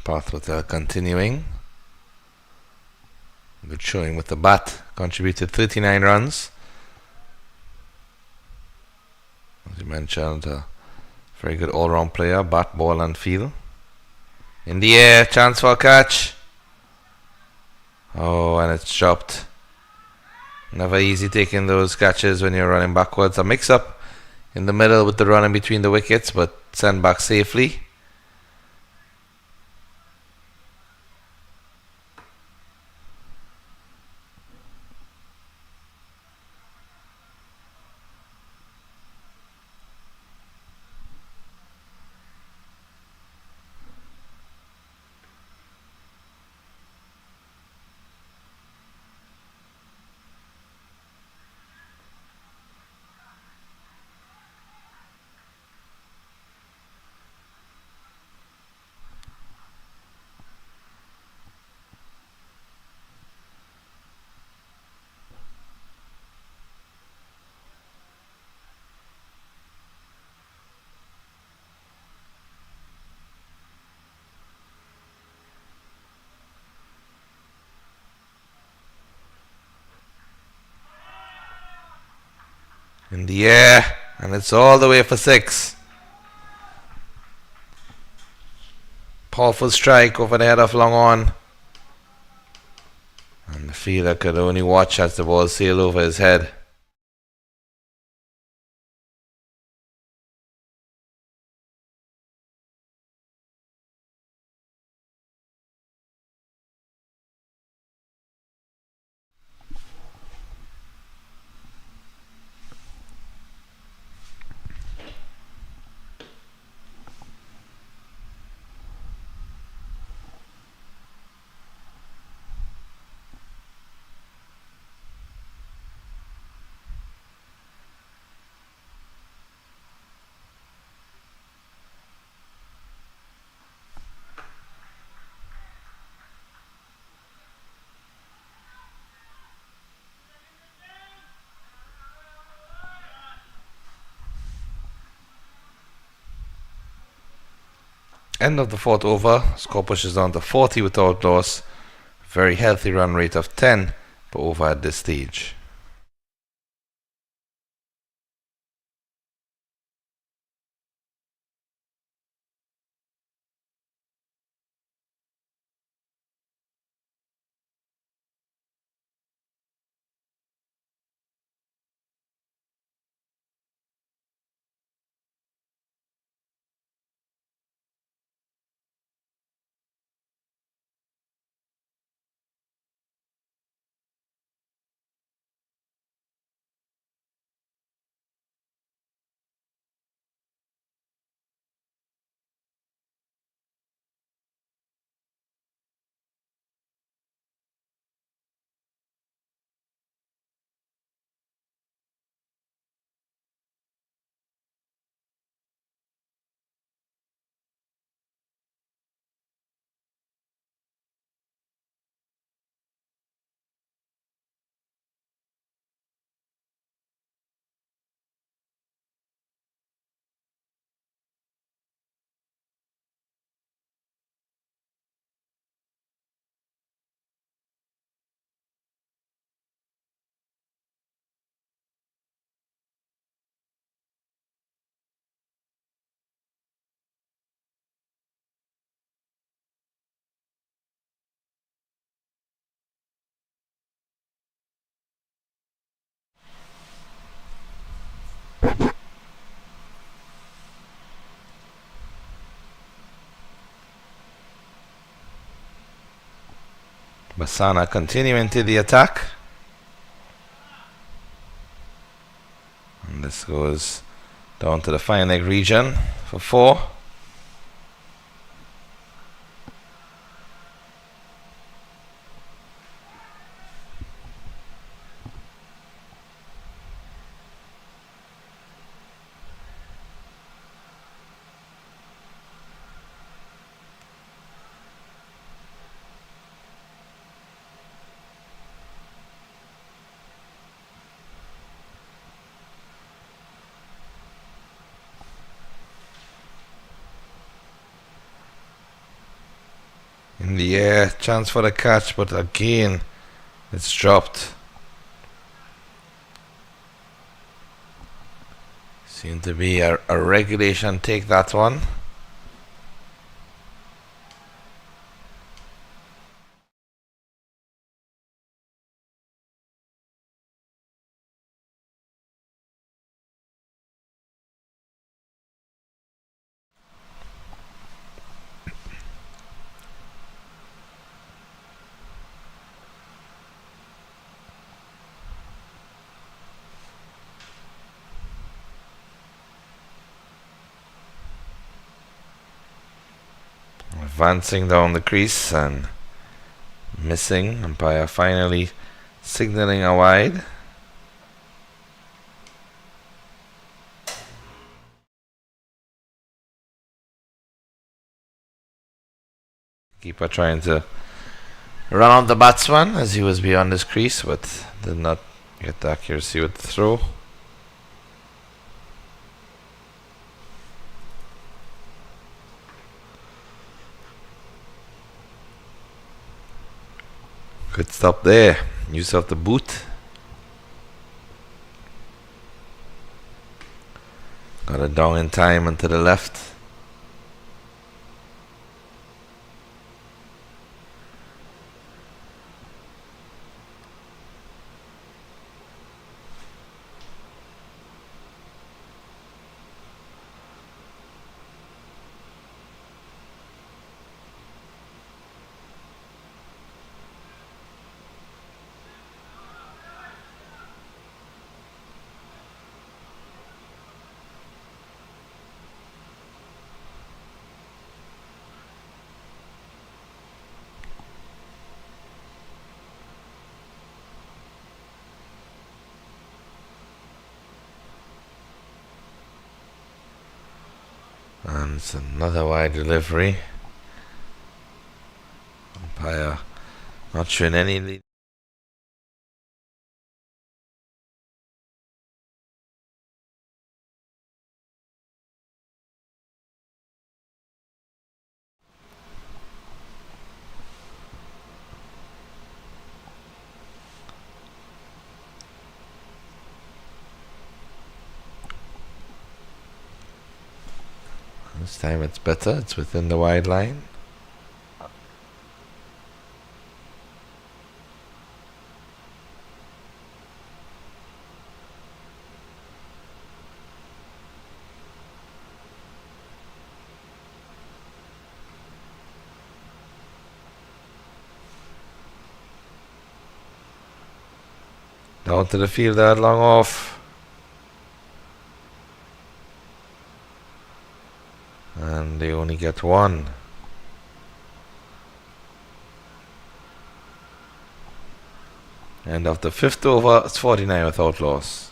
Path Patel continuing. Good showing with the bat. Contributed 39 runs. As you mentioned, a very good all-round player. Bat, ball and field. In the air, chance for a catch. Oh, and it's dropped. Never easy taking those catches when you're running backwards. A mix-up in the middle with the run in between the wickets, but sent back safely. In the air, and it's all the way for 6. Powerful strike over the head of long on, and the fielder could only watch as the ball sailed over his head. End of the 4th over. Score pushes down to 40 without loss. Very healthy run rate of 10 per over at this stage. Basana continuing to the attack. And this goes down to the fine leg region for 4. In the air, chance for the catch, but again it's dropped. Seemed to be a regulation take, that one. Advancing down the crease and missing. Umpire finally signaling a wide. Keeper trying to run on the batsman as he was beyond his crease, but did not get the accuracy with the throw. Good stop there. Use of the boot. Got it down in time and to the left. And it's another wide delivery. Umpire not showing any lead. This time it's better, it's within the wide line. Down to the fielder, long off. And they only get 1. End of the 5th over, it's 49 without loss.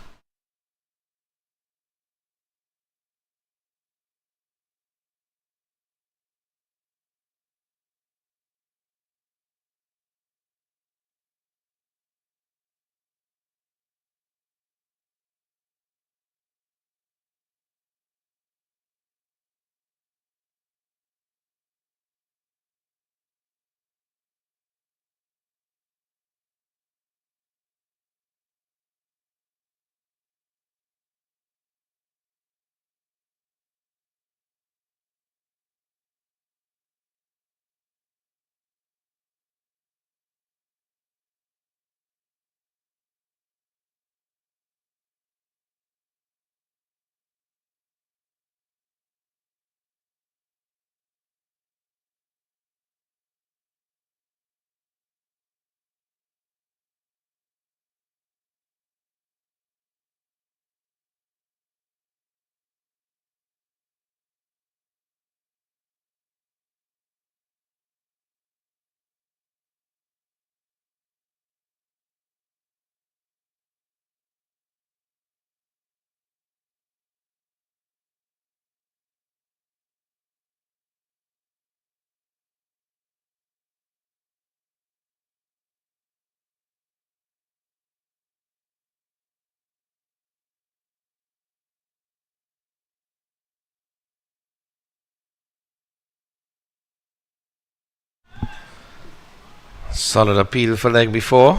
Solid appeal for leg before.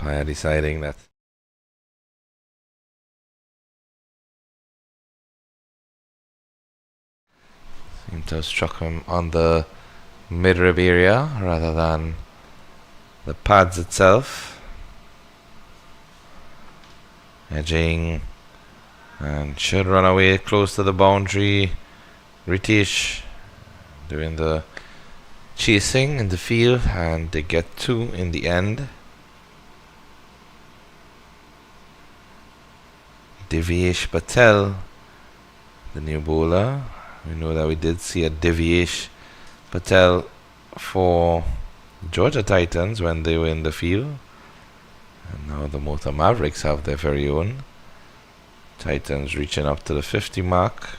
Umpire deciding that seemed to have struck him on the mid-rib area rather than the pads itself. Edging and should run away close to the boundary. Ritesh doing the chasing in the field, and they get 2 in the end. Devesh Patel, the new bowler. We know that we did see a Devesh Patel for Georgia Titans when they were in the field, and now the Mota Mavericks have their very own. Titans reaching up to the 50 mark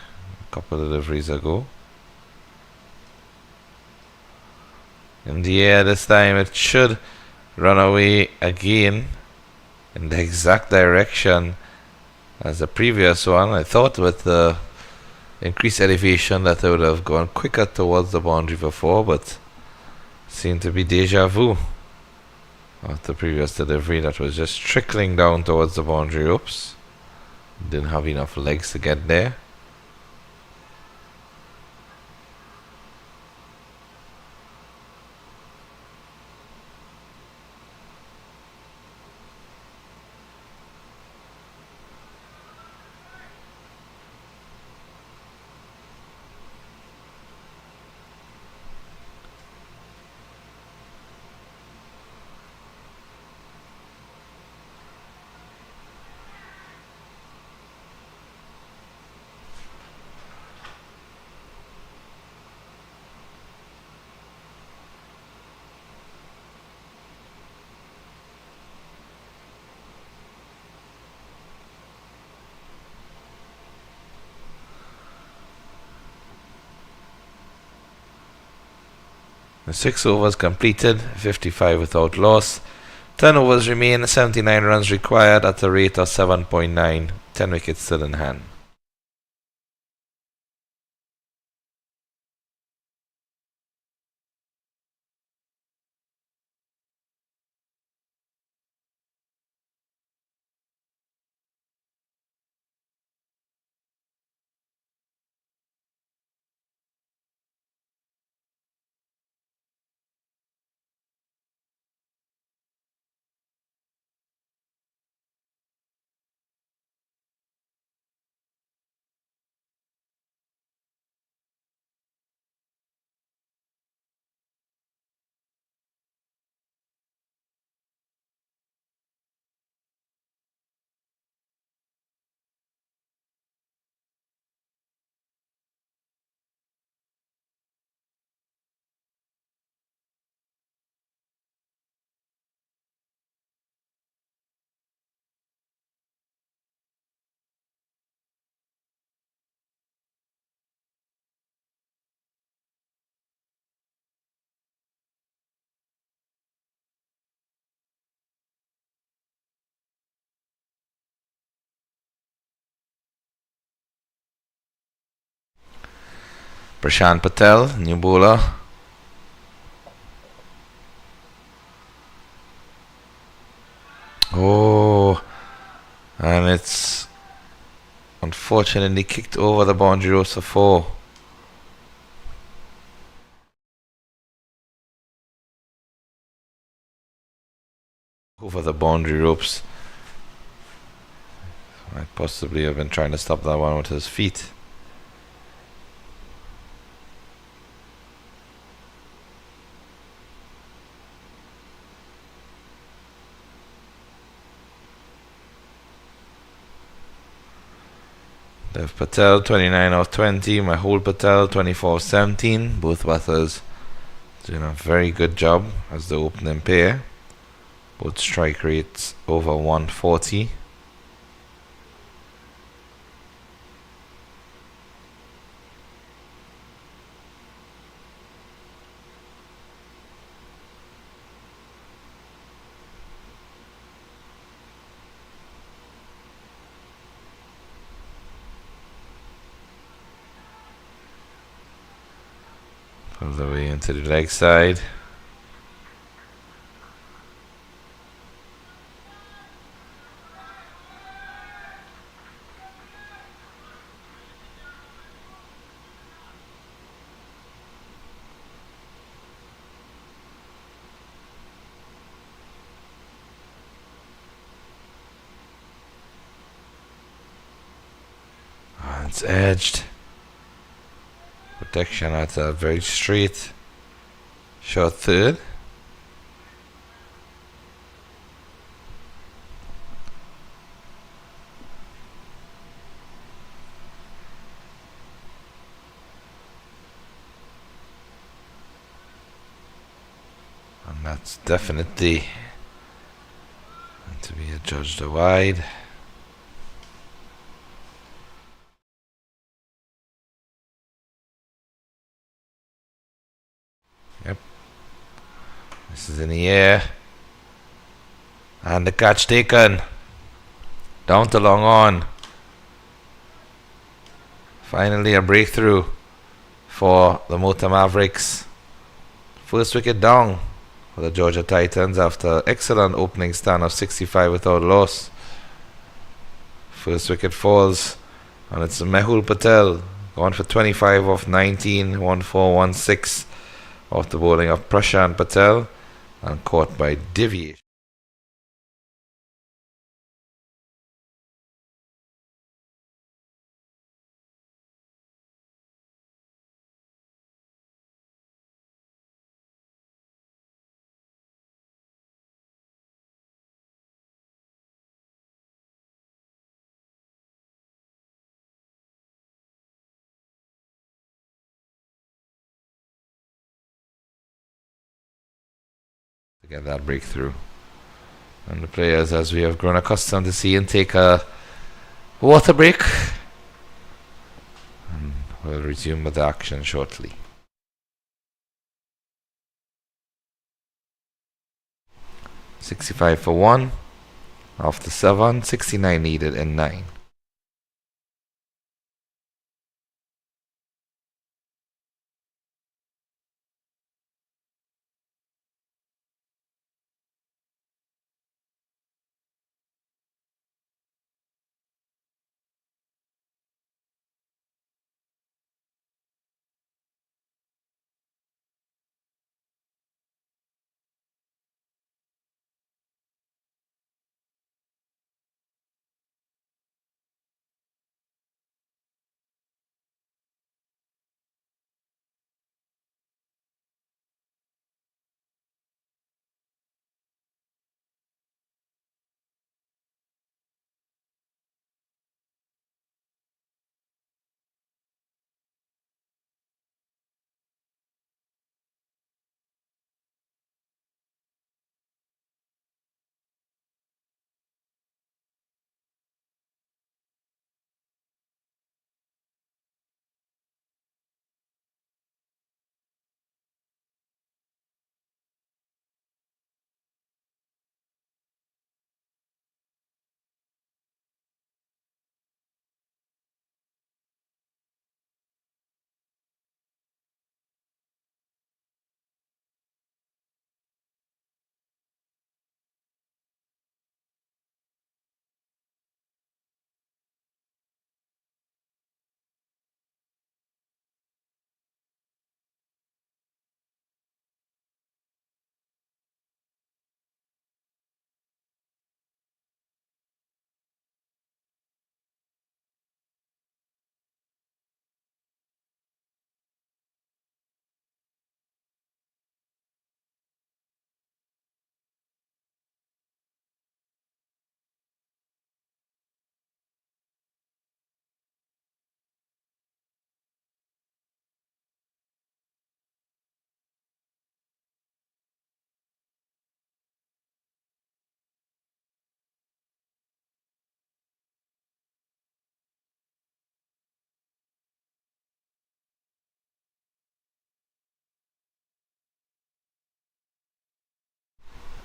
a couple of deliveries ago. In the air this time, it should run away again in the exact direction as the previous one. I thought with the increased elevation that it would have gone quicker towards the boundary before, but seemed to be deja vu of the previous delivery that was just trickling down towards the boundary ropes. Didn't have enough legs to get there. The 6 overs completed, 55 without loss. 10 overs remain, 79 runs required at a rate of 7.9. 10 wickets still in hand. Prashant Patel, new bowler. Oh, and it's unfortunately kicked over the boundary ropes for 4. Over the boundary ropes. Might possibly have been trying to stop that one with his feet. Dev Patel 29 of 20, Mahul Patel 24 of 17. Both batters doing a very good job as the opening pair. Both strike rates over 140. All the way into the leg side. It's edged. Protection at a very straight short third. And that's definitely to be adjudged a wide. Yep. This is in the air. And the catch taken. Down to long on. Finally a breakthrough for the Mota Mavericks. First wicket down for the Georgia Titans after excellent opening stand of 65 without loss. First wicket falls, and it's Mehul Patel gone for 25 off 19, 1-4-1-6 off the bowling of Prashant Patel, and caught by Divish. To get that breakthrough. And the players, as we have grown accustomed to seeing, take a water break. And we'll resume with the action shortly. .65 for 1 after 7, 69 needed in 9.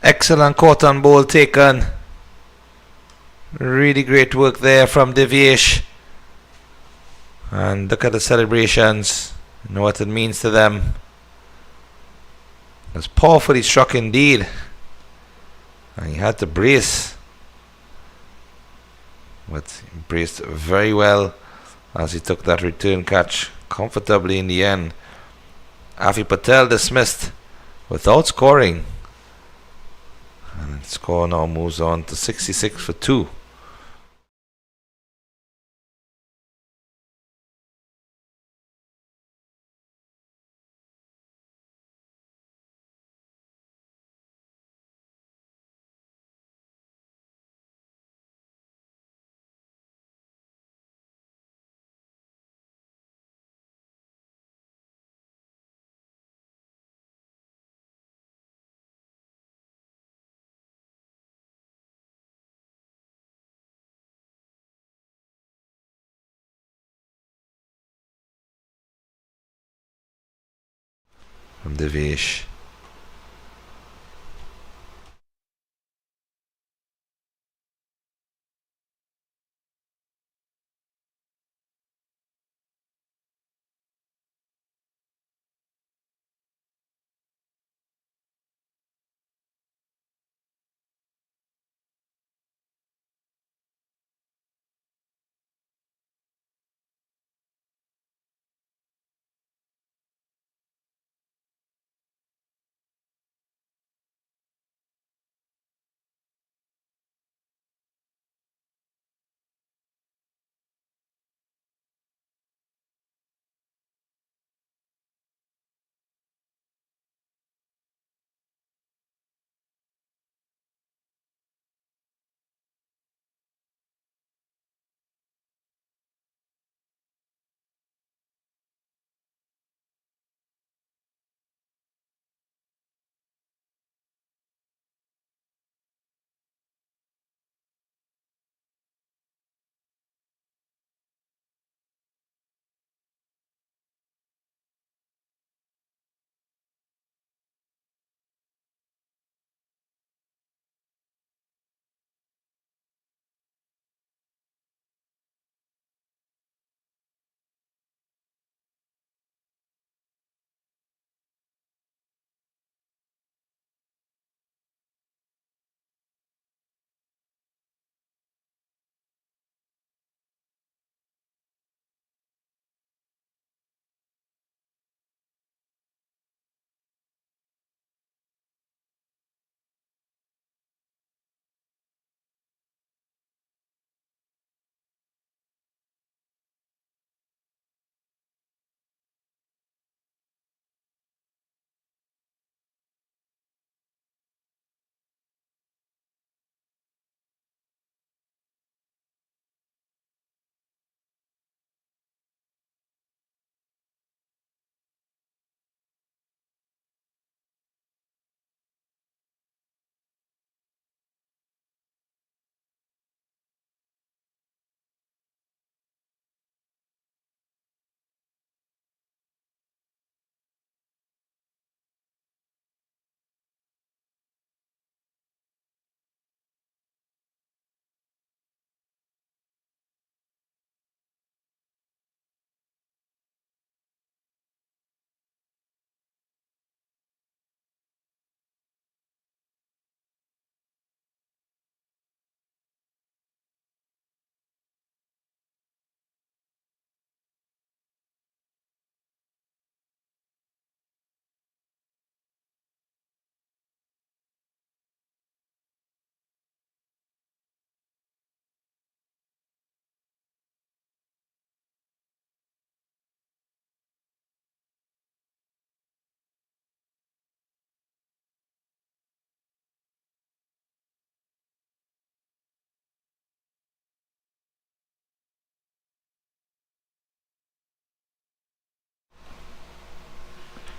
Excellent caught on ball taken. Really great work there from Divish. And look at the celebrations. You know what it means to them. It was powerfully struck indeed. And he had to brace. But he braced very well as he took that return catch comfortably in the end. Afi Patel dismissed without scoring. And the score now moves on to 66 for 2. from Devesh.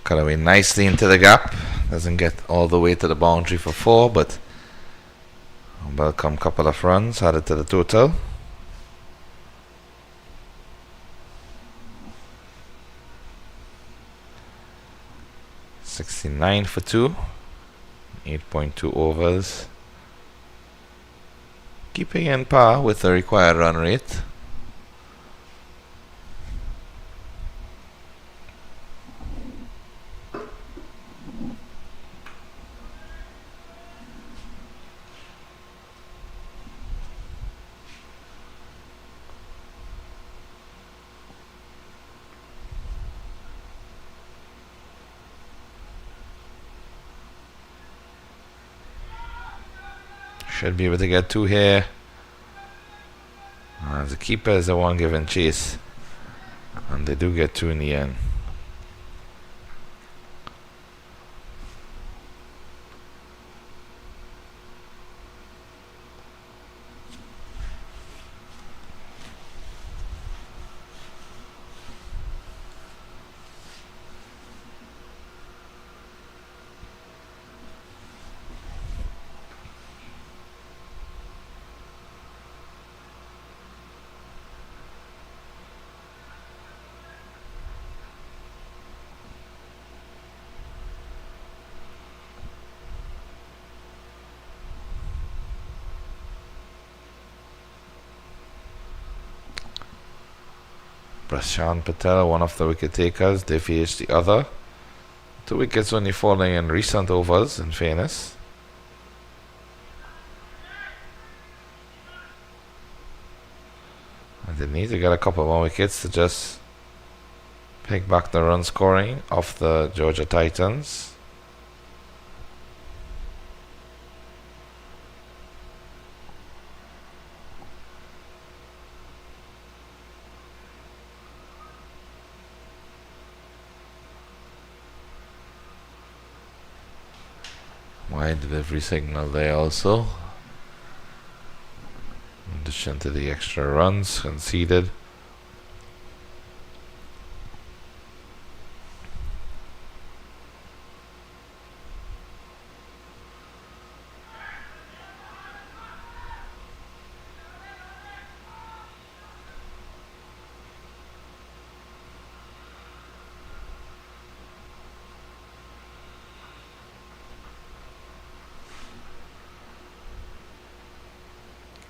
Cut away nicely into the gap. Doesn't get all the way to the boundary for 4, but a welcome couple of runs added to the total. $69 for 2. 8.2 overs. Keeping in par with the required run rate. Should be able to get 2 here. The keeper is the one giving chase, and they do get 2 in the end. Prashant Patel, one of the wicket takers, Devesh the other. 2 wickets only falling in recent overs, in fairness. And they need to get a couple more wickets to just pick back the run scoring of the Georgia Titans. Wide delivery signal there also. In addition to the extra runs conceded.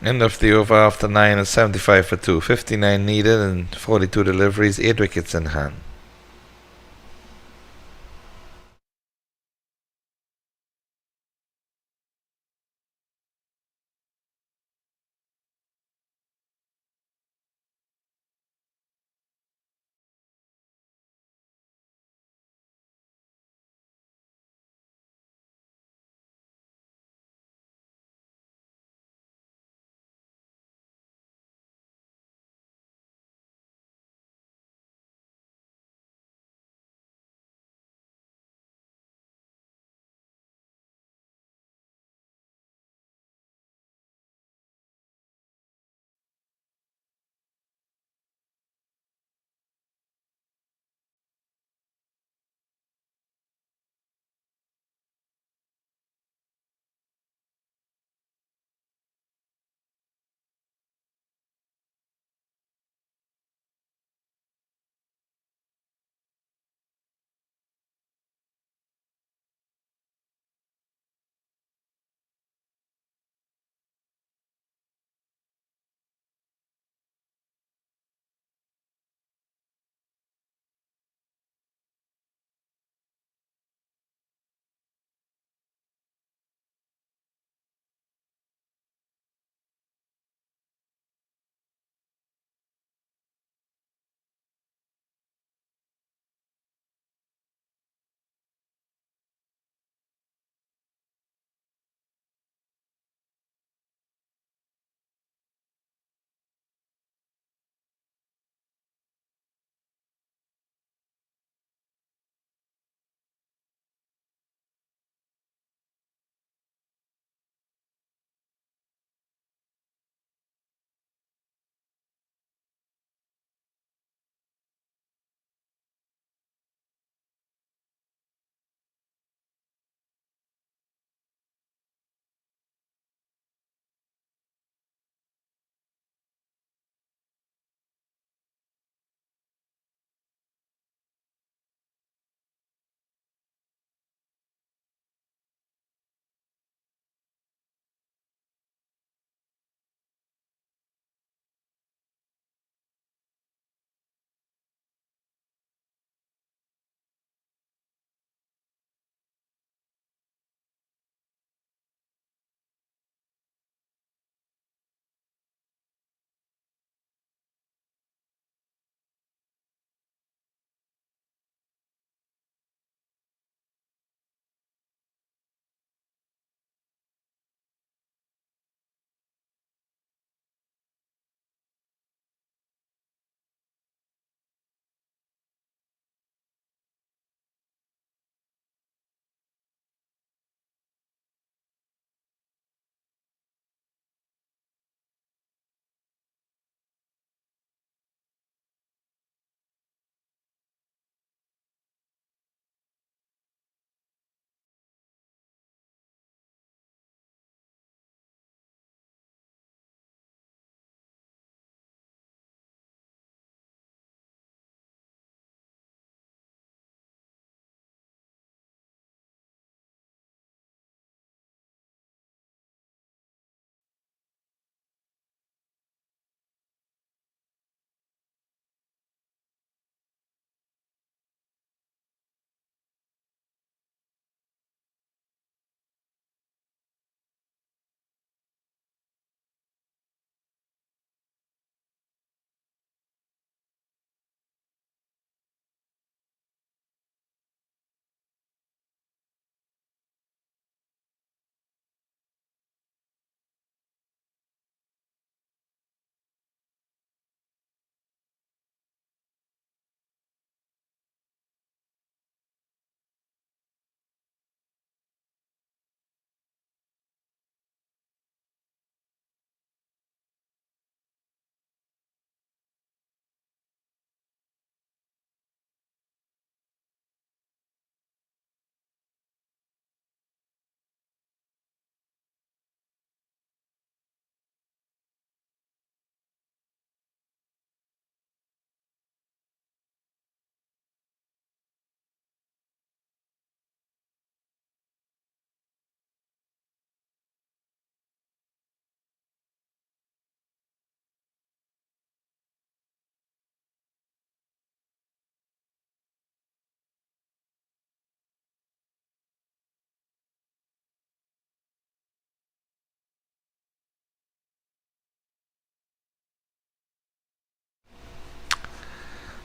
End of the over after 9 is 75 for 2. 59 needed and 42 deliveries, 8 wickets in hand.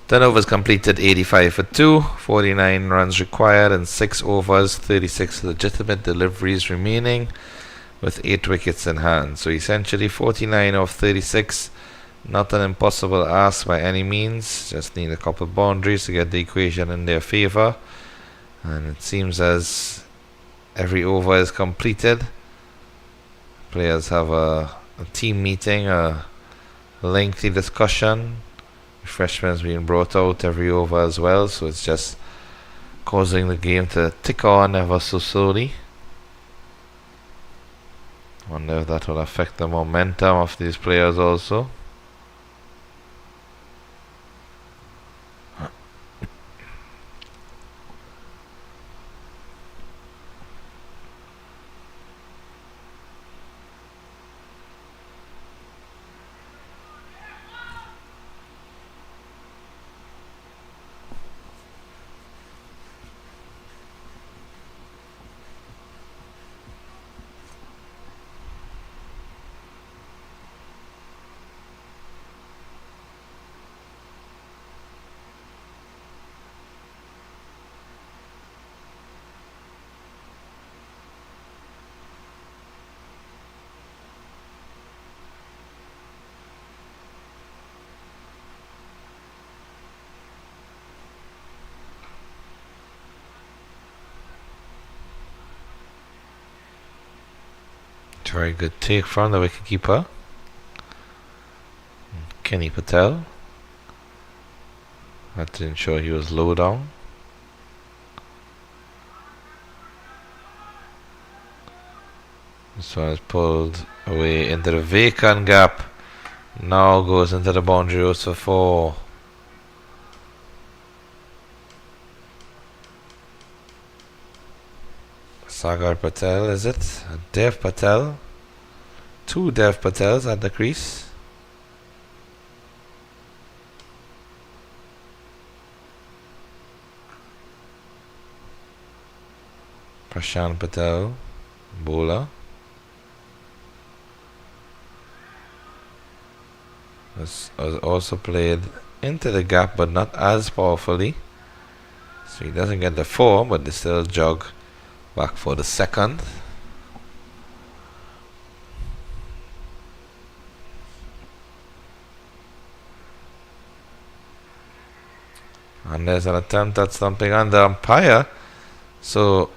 10 overs completed, 85 for 2, 49 runs required, and 6 overs, 36 legitimate deliveries remaining, with 8 wickets in hand. So essentially 49 of 36, not an impossible ask by any means. Just need a couple boundaries to get the equation in their favour. And it seems as every over is completed. Players have a team meeting, a lengthy discussion. Refreshments being brought out every over as well, so it's just causing the game to tick on ever so slowly. Wonder if that will affect the momentum of these players also. Very good take from the wicketkeeper, Kenny Patel. Had to ensure he was low down. This one is pulled away into the vacant gap. Now goes into the boundary rows for 4. Sagar Patel, is it? Dev Patel. 2 Dev Patels at the crease. Prashant Patel, bowler. Was also played into the gap, but not as powerfully. So he doesn't get the 4, but they still jog back for the second. And there's an attempt at stumping on the umpire. So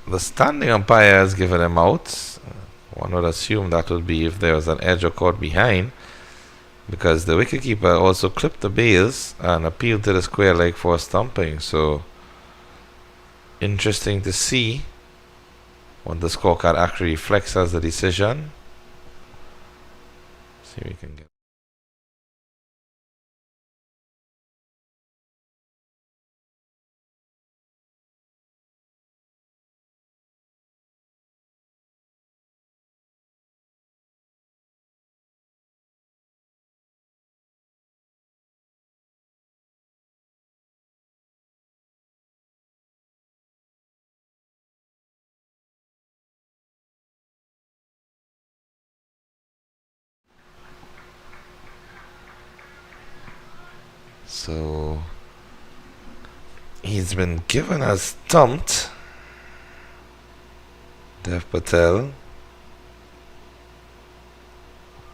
the standing umpire has given him out. One would assume that would be if there was an edge or caught behind, because the wicketkeeper also clipped the bails and appealed to the square leg for stumping. So interesting to see what the scorecard actually reflects as the decision. See if we can get. So he's been given as stumped. Dev Patel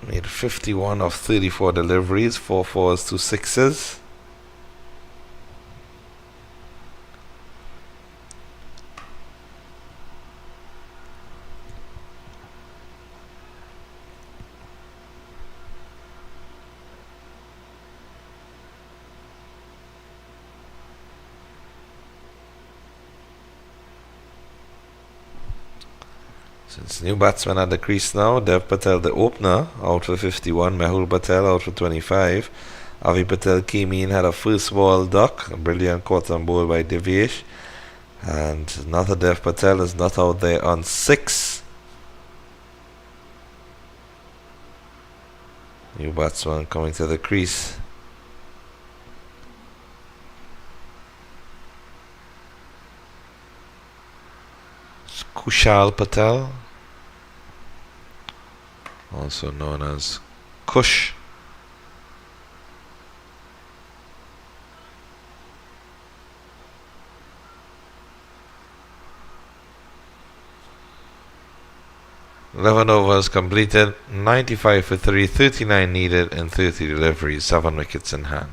made 51 of 34 deliveries, 4 4s, 2 6s. Since new batsman at the crease now. Dev Patel, the opener, out for 51. Mehul Patel out for 25. Avi Patel came in, had a first ball duck, a brilliant caught on board by Divyesh. And another Dev Patel is not out there on 6. New batsman coming to the crease. Kushal Patel, also known as Kush. 11 overs completed, 95 for 3, 39 needed, and 30 deliveries, 7 wickets in hand.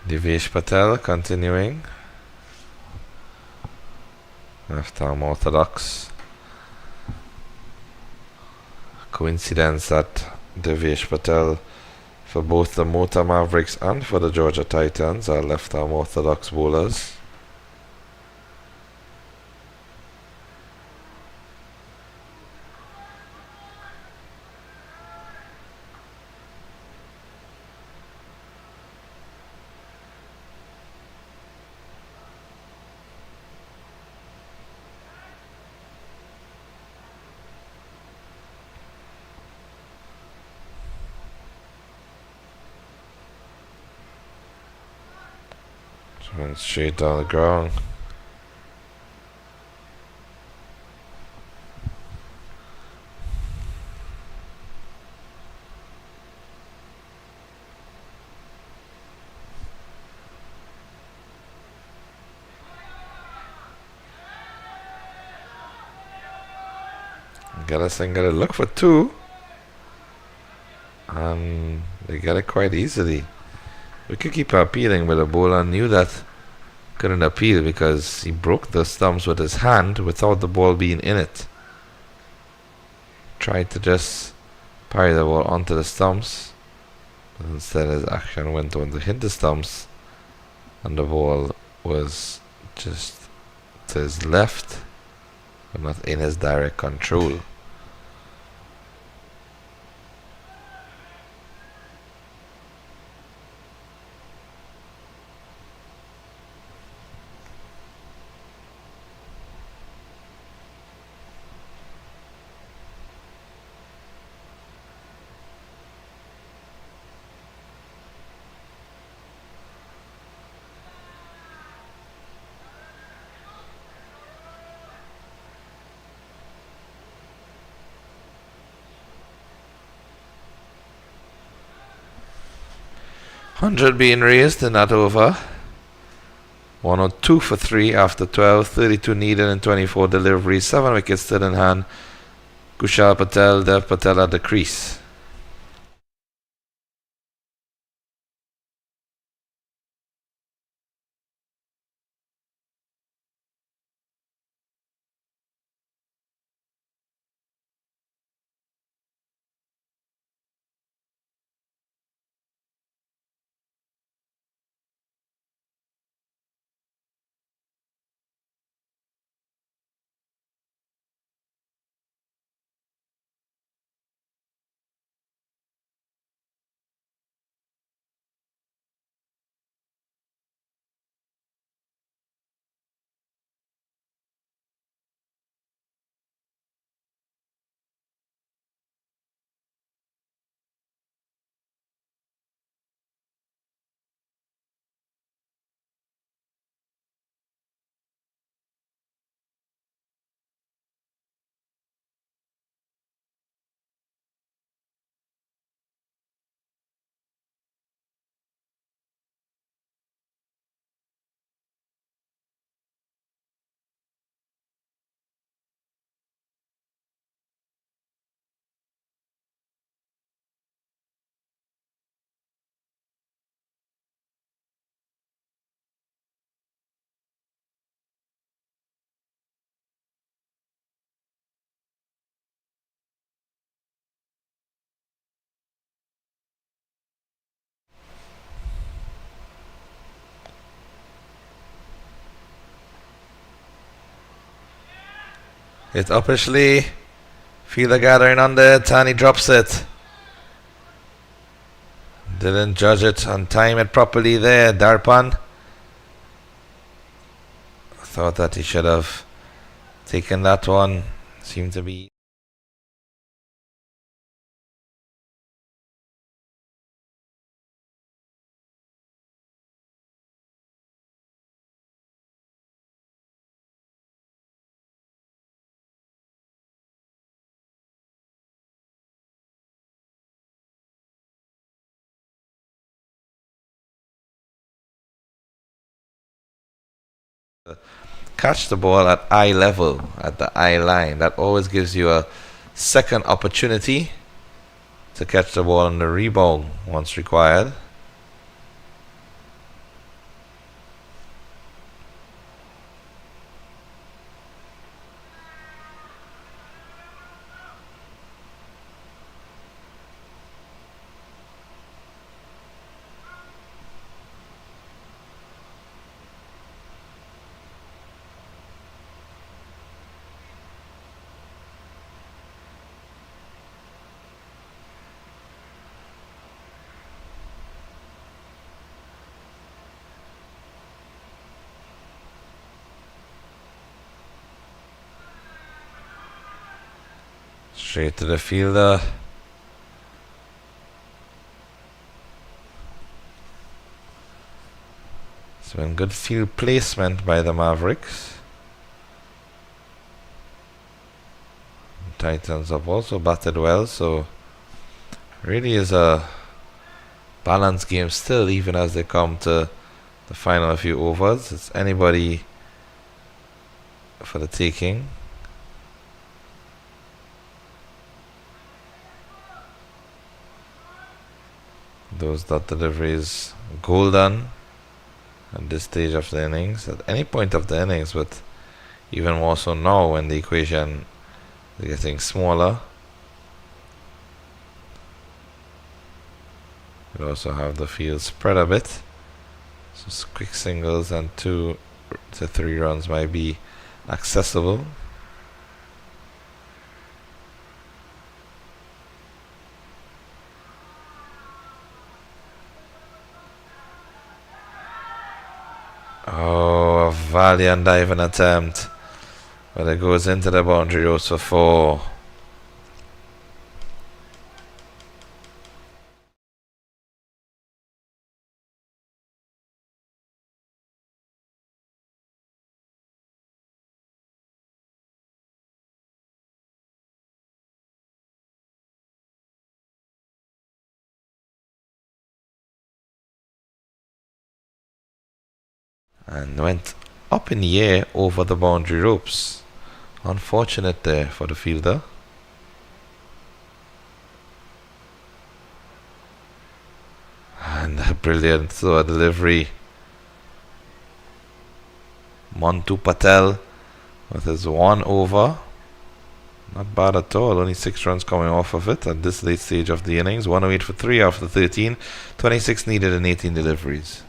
Divesh Patel continuing. Left arm orthodox. Coincidence that Divesh Patel, for both the Mota Mavericks and for the Georgia Titans, are left arm orthodox bowlers. Went straight down the ground. Gallison got a look for 2, and they got it quite easily. Wicketkeeper appealing, but the bowler knew that couldn't appeal because he broke the stumps with his hand without the ball being in it. Tried to just parry the ball onto the stumps, but instead his action went on to hit the stumps, and the ball was just to his left, but not in his direct control. Hundred being raised in that over. 102 for 3 after 12, 32 needed and 24 deliveries, 7 wickets still in hand. Kushal Patel, Dev Patel at the crease. It's uppishly. Feel the gathering on there. Tani drops it. Didn't judge it and time it properly there. Darpan thought that he should have taken that one. Seemed to be catch the ball at eye level, at the eye line. That always gives you a second opportunity to catch the ball on the rebound once required. Straight to the fielder. It's been good field placement by the Mavericks. Titans have also batted well, so really is a balanced game still, even as they come to the final few overs. It's anybody for the taking. Those dot deliveries golden at this stage of the innings, at any point of the innings, but even more so now when the equation is getting smaller. We also have the field spread a bit, so quick singles and 2 to 3 runs might be accessible. Oh, a valiant diving attempt, but it goes into the boundary ropes for 4. And went up in the air over the boundary ropes. Unfortunate there for the fielder. And a brilliant throw delivery. Montu Patel with his 1 over. Not bad at all. Only 6 runs coming off of it at this late stage of the innings. 108 for 3 after 13. 26 needed in 18 deliveries.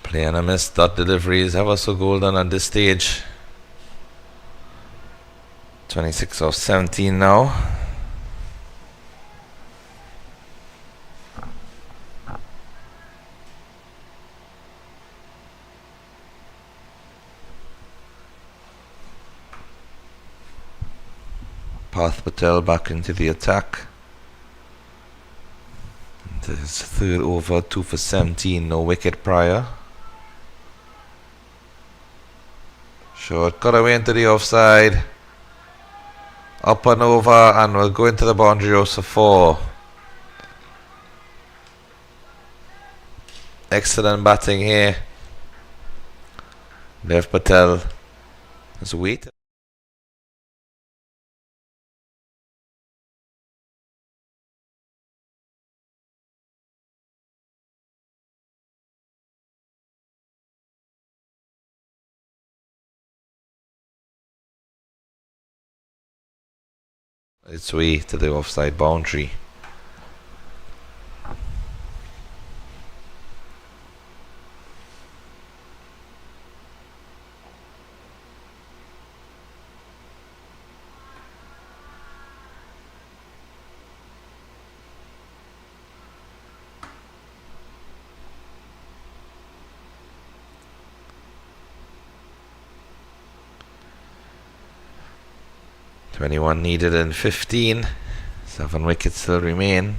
Play and a miss. Dot delivery is ever so golden at this stage. 26 of 17 now. Parth Patel back into the attack. His third over, 2 for 17, no wicket prior. Short cut away into the offside. Up and over, and we'll go into the boundary rows for 4. Excellent batting here. Dev Patel is waiting. Its way to the offside boundary. .21 needed in 15. 7 wickets still remain.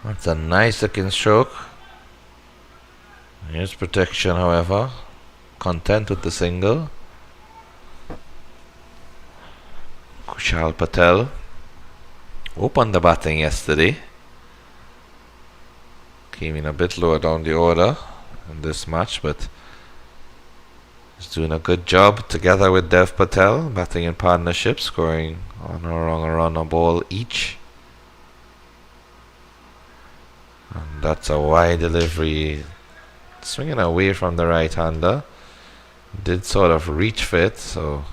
That's a nice looking stroke. Here's protection, however. Content with the single. Kushal Patel opened the batting yesterday. Came in a bit lower down the order in this match, but he's doing a good job together with Dev Patel, batting in partnership, scoring on or wrong a run a ball each. And that's a wide delivery, swinging away from the right-hander. Did sort of reach for it, so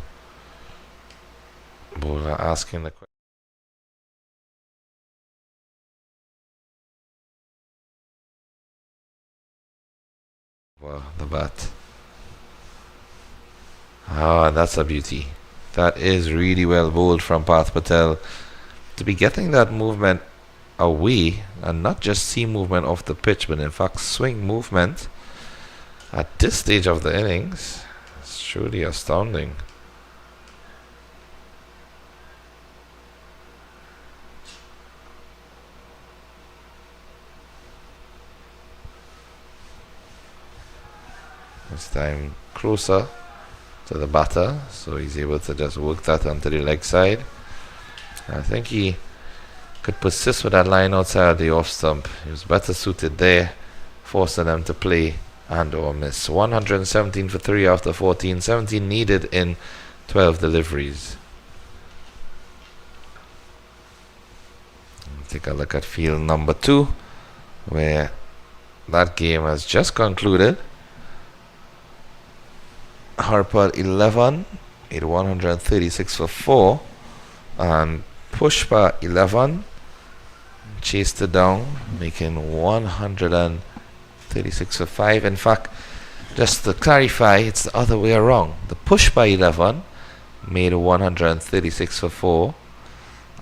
bowler asking the question. Well, the bat. Ah, that's a beauty. That is really well bowled from Parth Patel. To be getting that movement away, and not just seam movement off the pitch, but in fact swing movement at this stage of the innings, it's truly astounding. This time closer to the batter, so he's able to just work that onto the leg side. I think he could persist with that line outside the off stump. He was better suited there, forcing them to play and or miss. 117 for 3 after 14, 17 needed in 12 deliveries. Take a look at field number 2, where that game has just concluded. Harper 11, hit 136 for 4, and Pushpa 11 chased it down, making 136 for 5. In fact, just to clarify, it's the other way around. The Pushpa 11 made 136 for 4,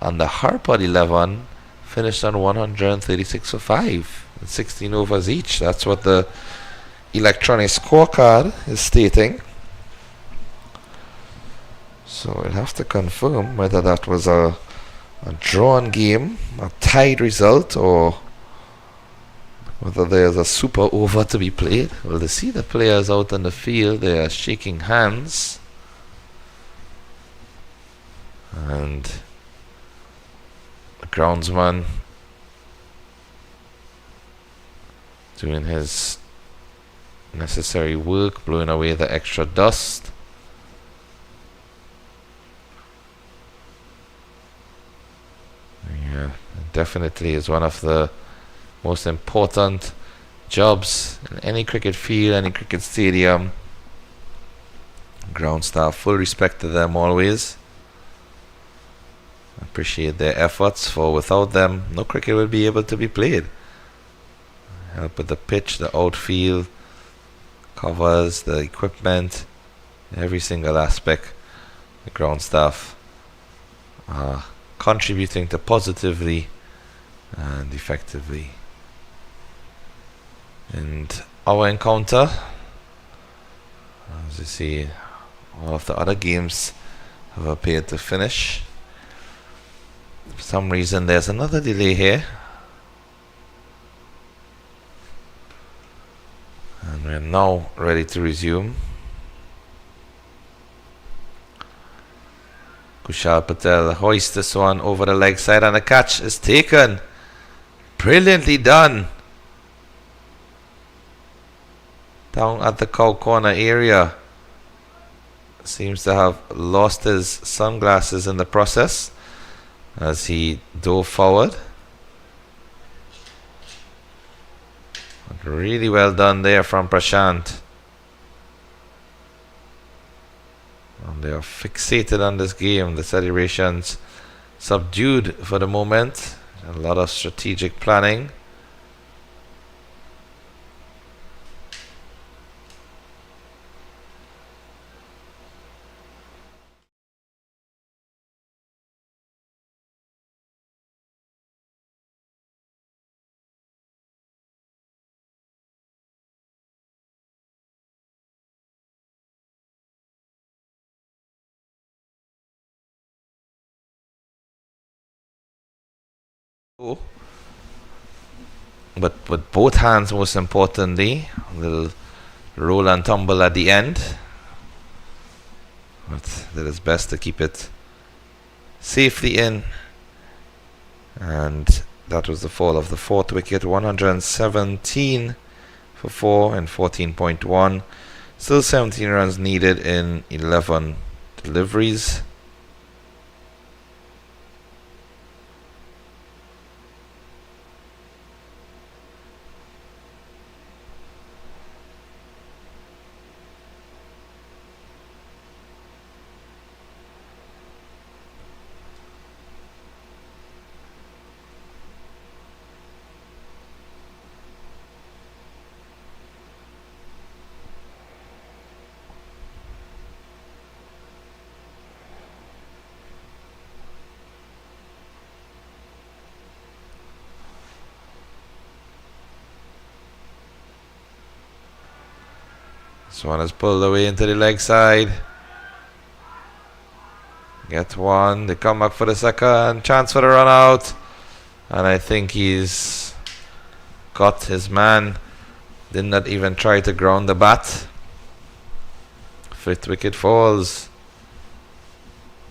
and the Harper 11 finished on 136 for 5, 16 overs each. That's what the electronic scorecard is stating. So we'll have to confirm whether that was a drawn game, a tied result, or whether there's a super over to be played. Well, to see the players out in the field, they are shaking hands. And the groundsman doing his necessary work, blowing away the extra dust. Yeah, it definitely is one of the most important jobs in any cricket field, any cricket stadium. Ground staff, full respect to them always. Appreciate their efforts, for without them no cricket will be able to be played. help with the pitch, the outfield, covers, the equipment, every single aspect. The ground staff contributing to positively and effectively. And our encounter, as you see, all of the other games have appeared to finish. For some reason there's another delay here, and we're now ready to resume. Kushal Patel hoists this one over the leg side, and the catch is taken. Brilliantly done. Down at the cow corner area. Seems to have lost his sunglasses in the process as he dove forward. Really well done there from Prashant. And they are fixated on this game. The celebrations subdued for the moment. A lot of strategic planning. But with both hands, most importantly, a little roll and tumble at the end, but did his best to keep it safely in, and that was the fall of the fourth wicket. 117 for 4 and 14.1. Still 17 runs needed in 11 deliveries. This one is pulled away into the leg side. Get one. They come back for the second. Chance for the run out. And I think he's got his man. Did not even try to ground the bat. Fifth wicket falls.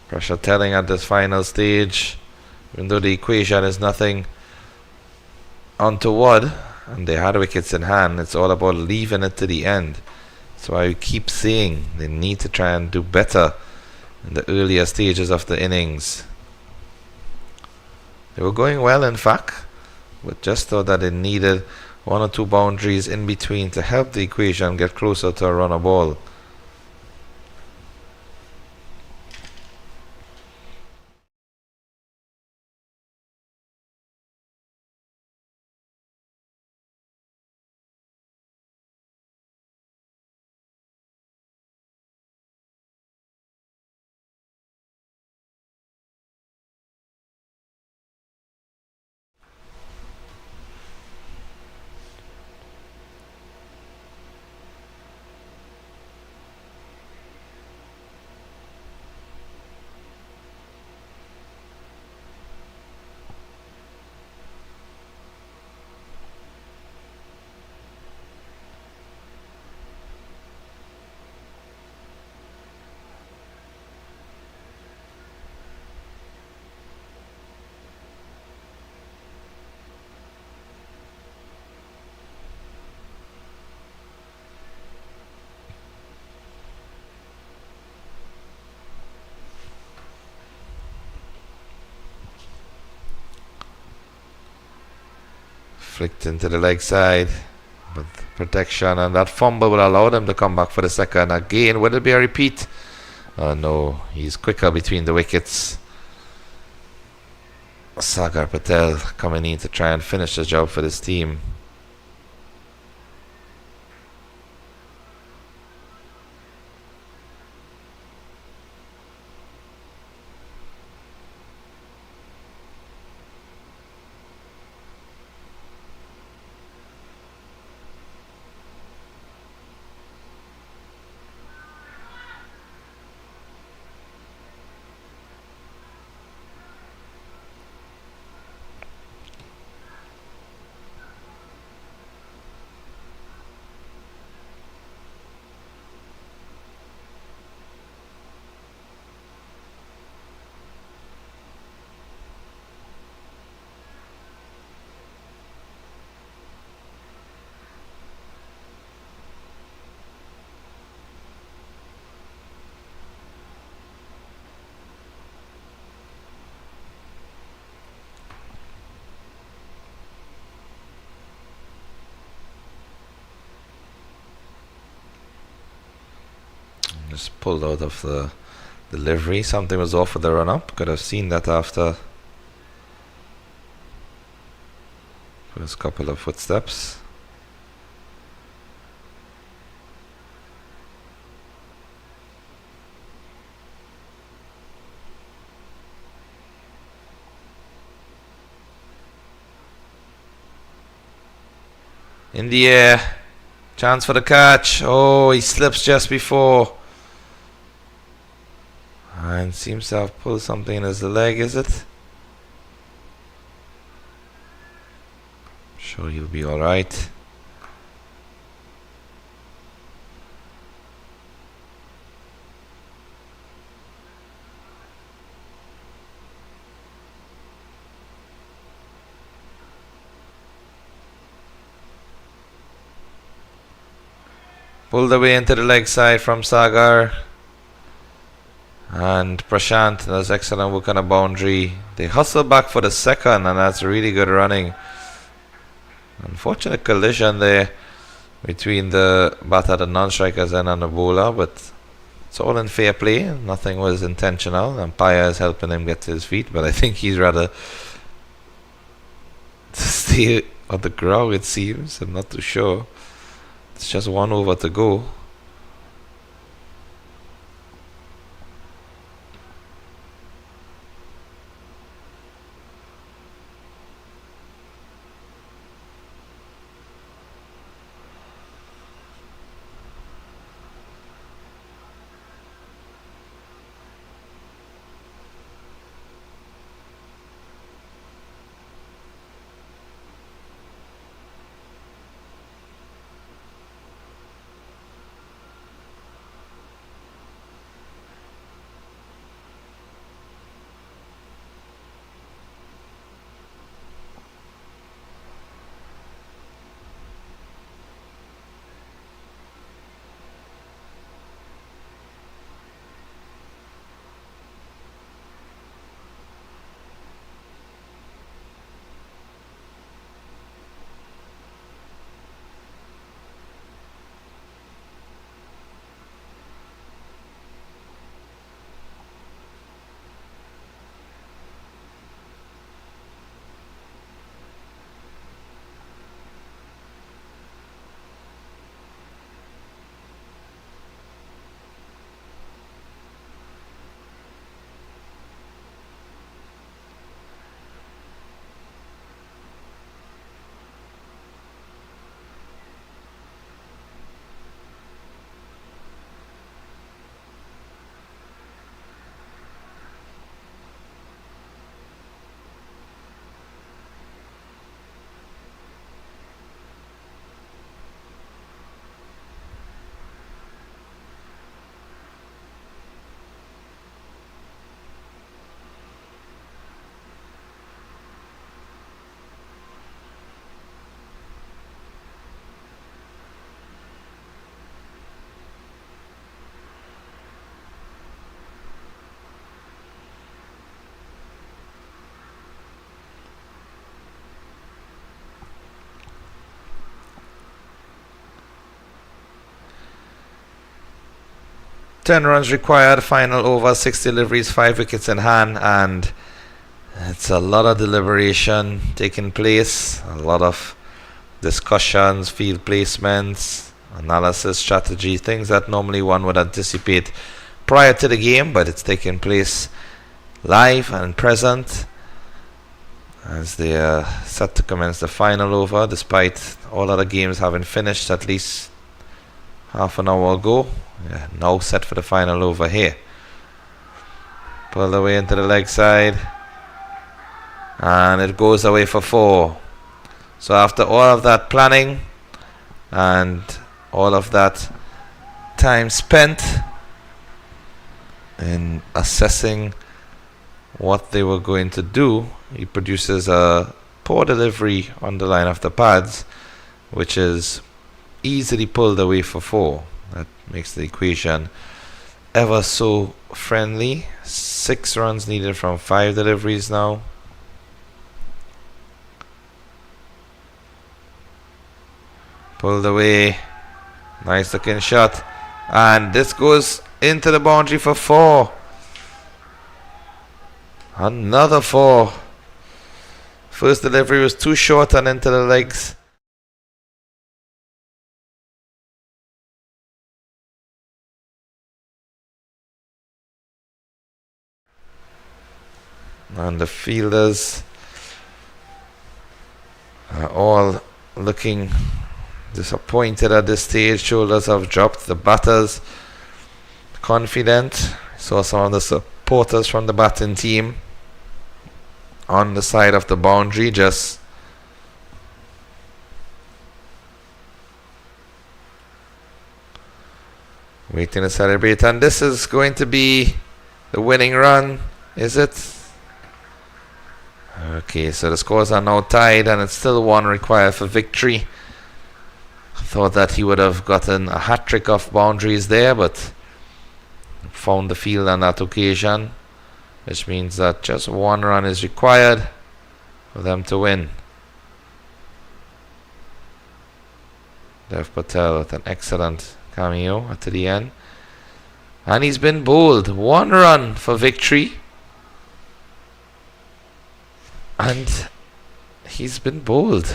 Pressure telling at this final stage. Even though the equation is nothing untoward, and they had wickets in hand, it's all about leaving it to the end. So I keep saying they need to try and do better in the earlier stages of the innings. They were going well, in fact, but just thought that they needed one or two boundaries in between to help the equation get closer to a runner ball. Flicked into the leg side, but protection, and that fumble will allow them to come back for the second. Again, will it be a repeat? No, he's quicker between the wickets. Sagar Patel coming in to try and finish the job for this team. Just pulled out of the delivery. Something was off with the run up. Could have seen that after first couple of footsteps. In the air. Chance for the catch. Oh, he slips just before. And seems to have pulled something in his leg, is it? Sure he'll be alright. Pulled away into the leg side from Sagar. And Prashant does excellent work on a boundary. They hustle back for the second, and that's really good running. Unfortunate collision there between the batter, the non-strikers, and on the bowler, but it's all in fair play. Nothing was intentional. Umpire is helping him get to his feet, but I think he's rather to stay on the ground, it seems. I'm not too sure. It's just 1 over to go. Ten runs required, final over, 6 deliveries, 5 wickets in hand, and it's a lot of deliberation taking place, a lot of discussions, field placements, analysis, strategy, things that normally one would anticipate prior to the game, but it's taking place live and present as they are set to commence the final over, despite all other games having finished at least half an hour ago. Yeah, now set for the final over here. Pulled away into the leg side, and it goes away for 4. So after all of that planning and all of that time spent in assessing what they were going to do, he produces a poor delivery on the line of the pads, which is easily pulled away for 4. That makes the equation ever so friendly. 6 runs needed from 5 deliveries now. Pulled away. Nice looking shot. And this goes into the boundary for 4. Another 4. First delivery was too short and into the legs. And the fielders are all looking disappointed at this stage. Shoulders have dropped. The batters confident. Saw some of the supporters from the batting team on the side of the boundary, just waiting to celebrate. And this is going to be the winning run, is it? Okay, so the scores are now tied and it's still 1 required for victory. I thought that he would have gotten a hat-trick of boundaries there, but found the field on that occasion, which means that just 1 run is required for them to win. Dev Patel with an excellent cameo at the end. And he's been bowled. 1 run for victory. And he's been bowled.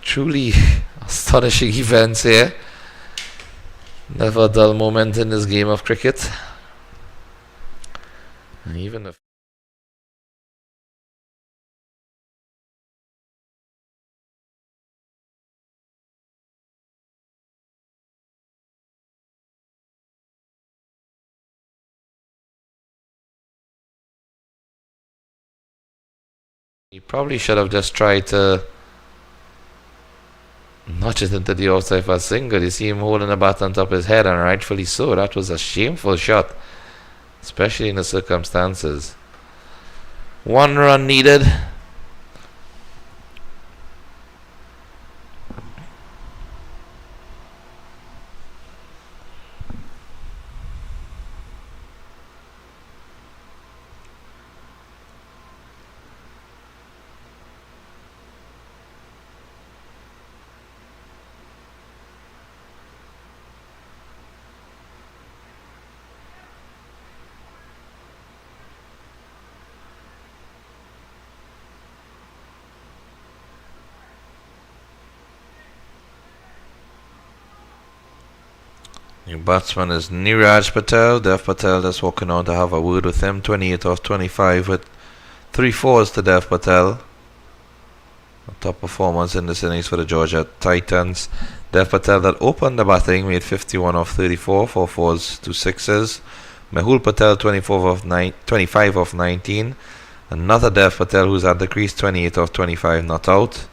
Truly astonishing events here. Never a dull moment in this game of cricket. And even if he probably should have just tried to notch it into the outside for a single. You see him holding the bat on top of his head, and rightfully so. That was a shameful shot, especially in the circumstances. 1 run needed. New batsman is Niraj Patel. Dev Patel just walking on to have a word with him. 28 off 25 with 3 fours to Dev Patel. Top performance in this innings for the Geogia Titans. Dev Patel that opened the batting made 51 off 34, 4 fours, 2 sixes. Mehul Patel 25 off 19. Another Dev Patel who's at the crease, 28 off 25, not out.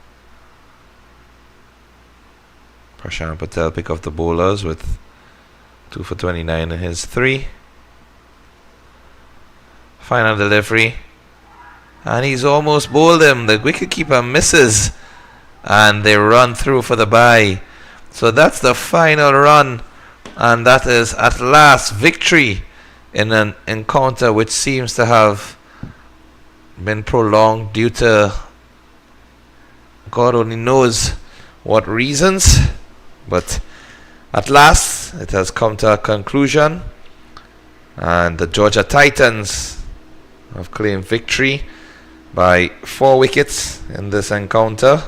Prashant Patel pick off the bowlers with 2 for 29 in his 3. Final delivery. And he's almost bowled him. The wicketkeeper misses. And they run through for the bye. So that's the final run. And that is at last victory in an encounter which seems to have been prolonged due to God only knows what reasons. But at last, it has come to a conclusion, and the Geogia Titans have claimed victory by 4 wickets in this encounter.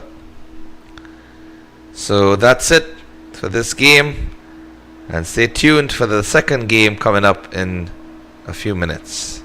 So that's it for this game, and stay tuned for the second game coming up in a few minutes.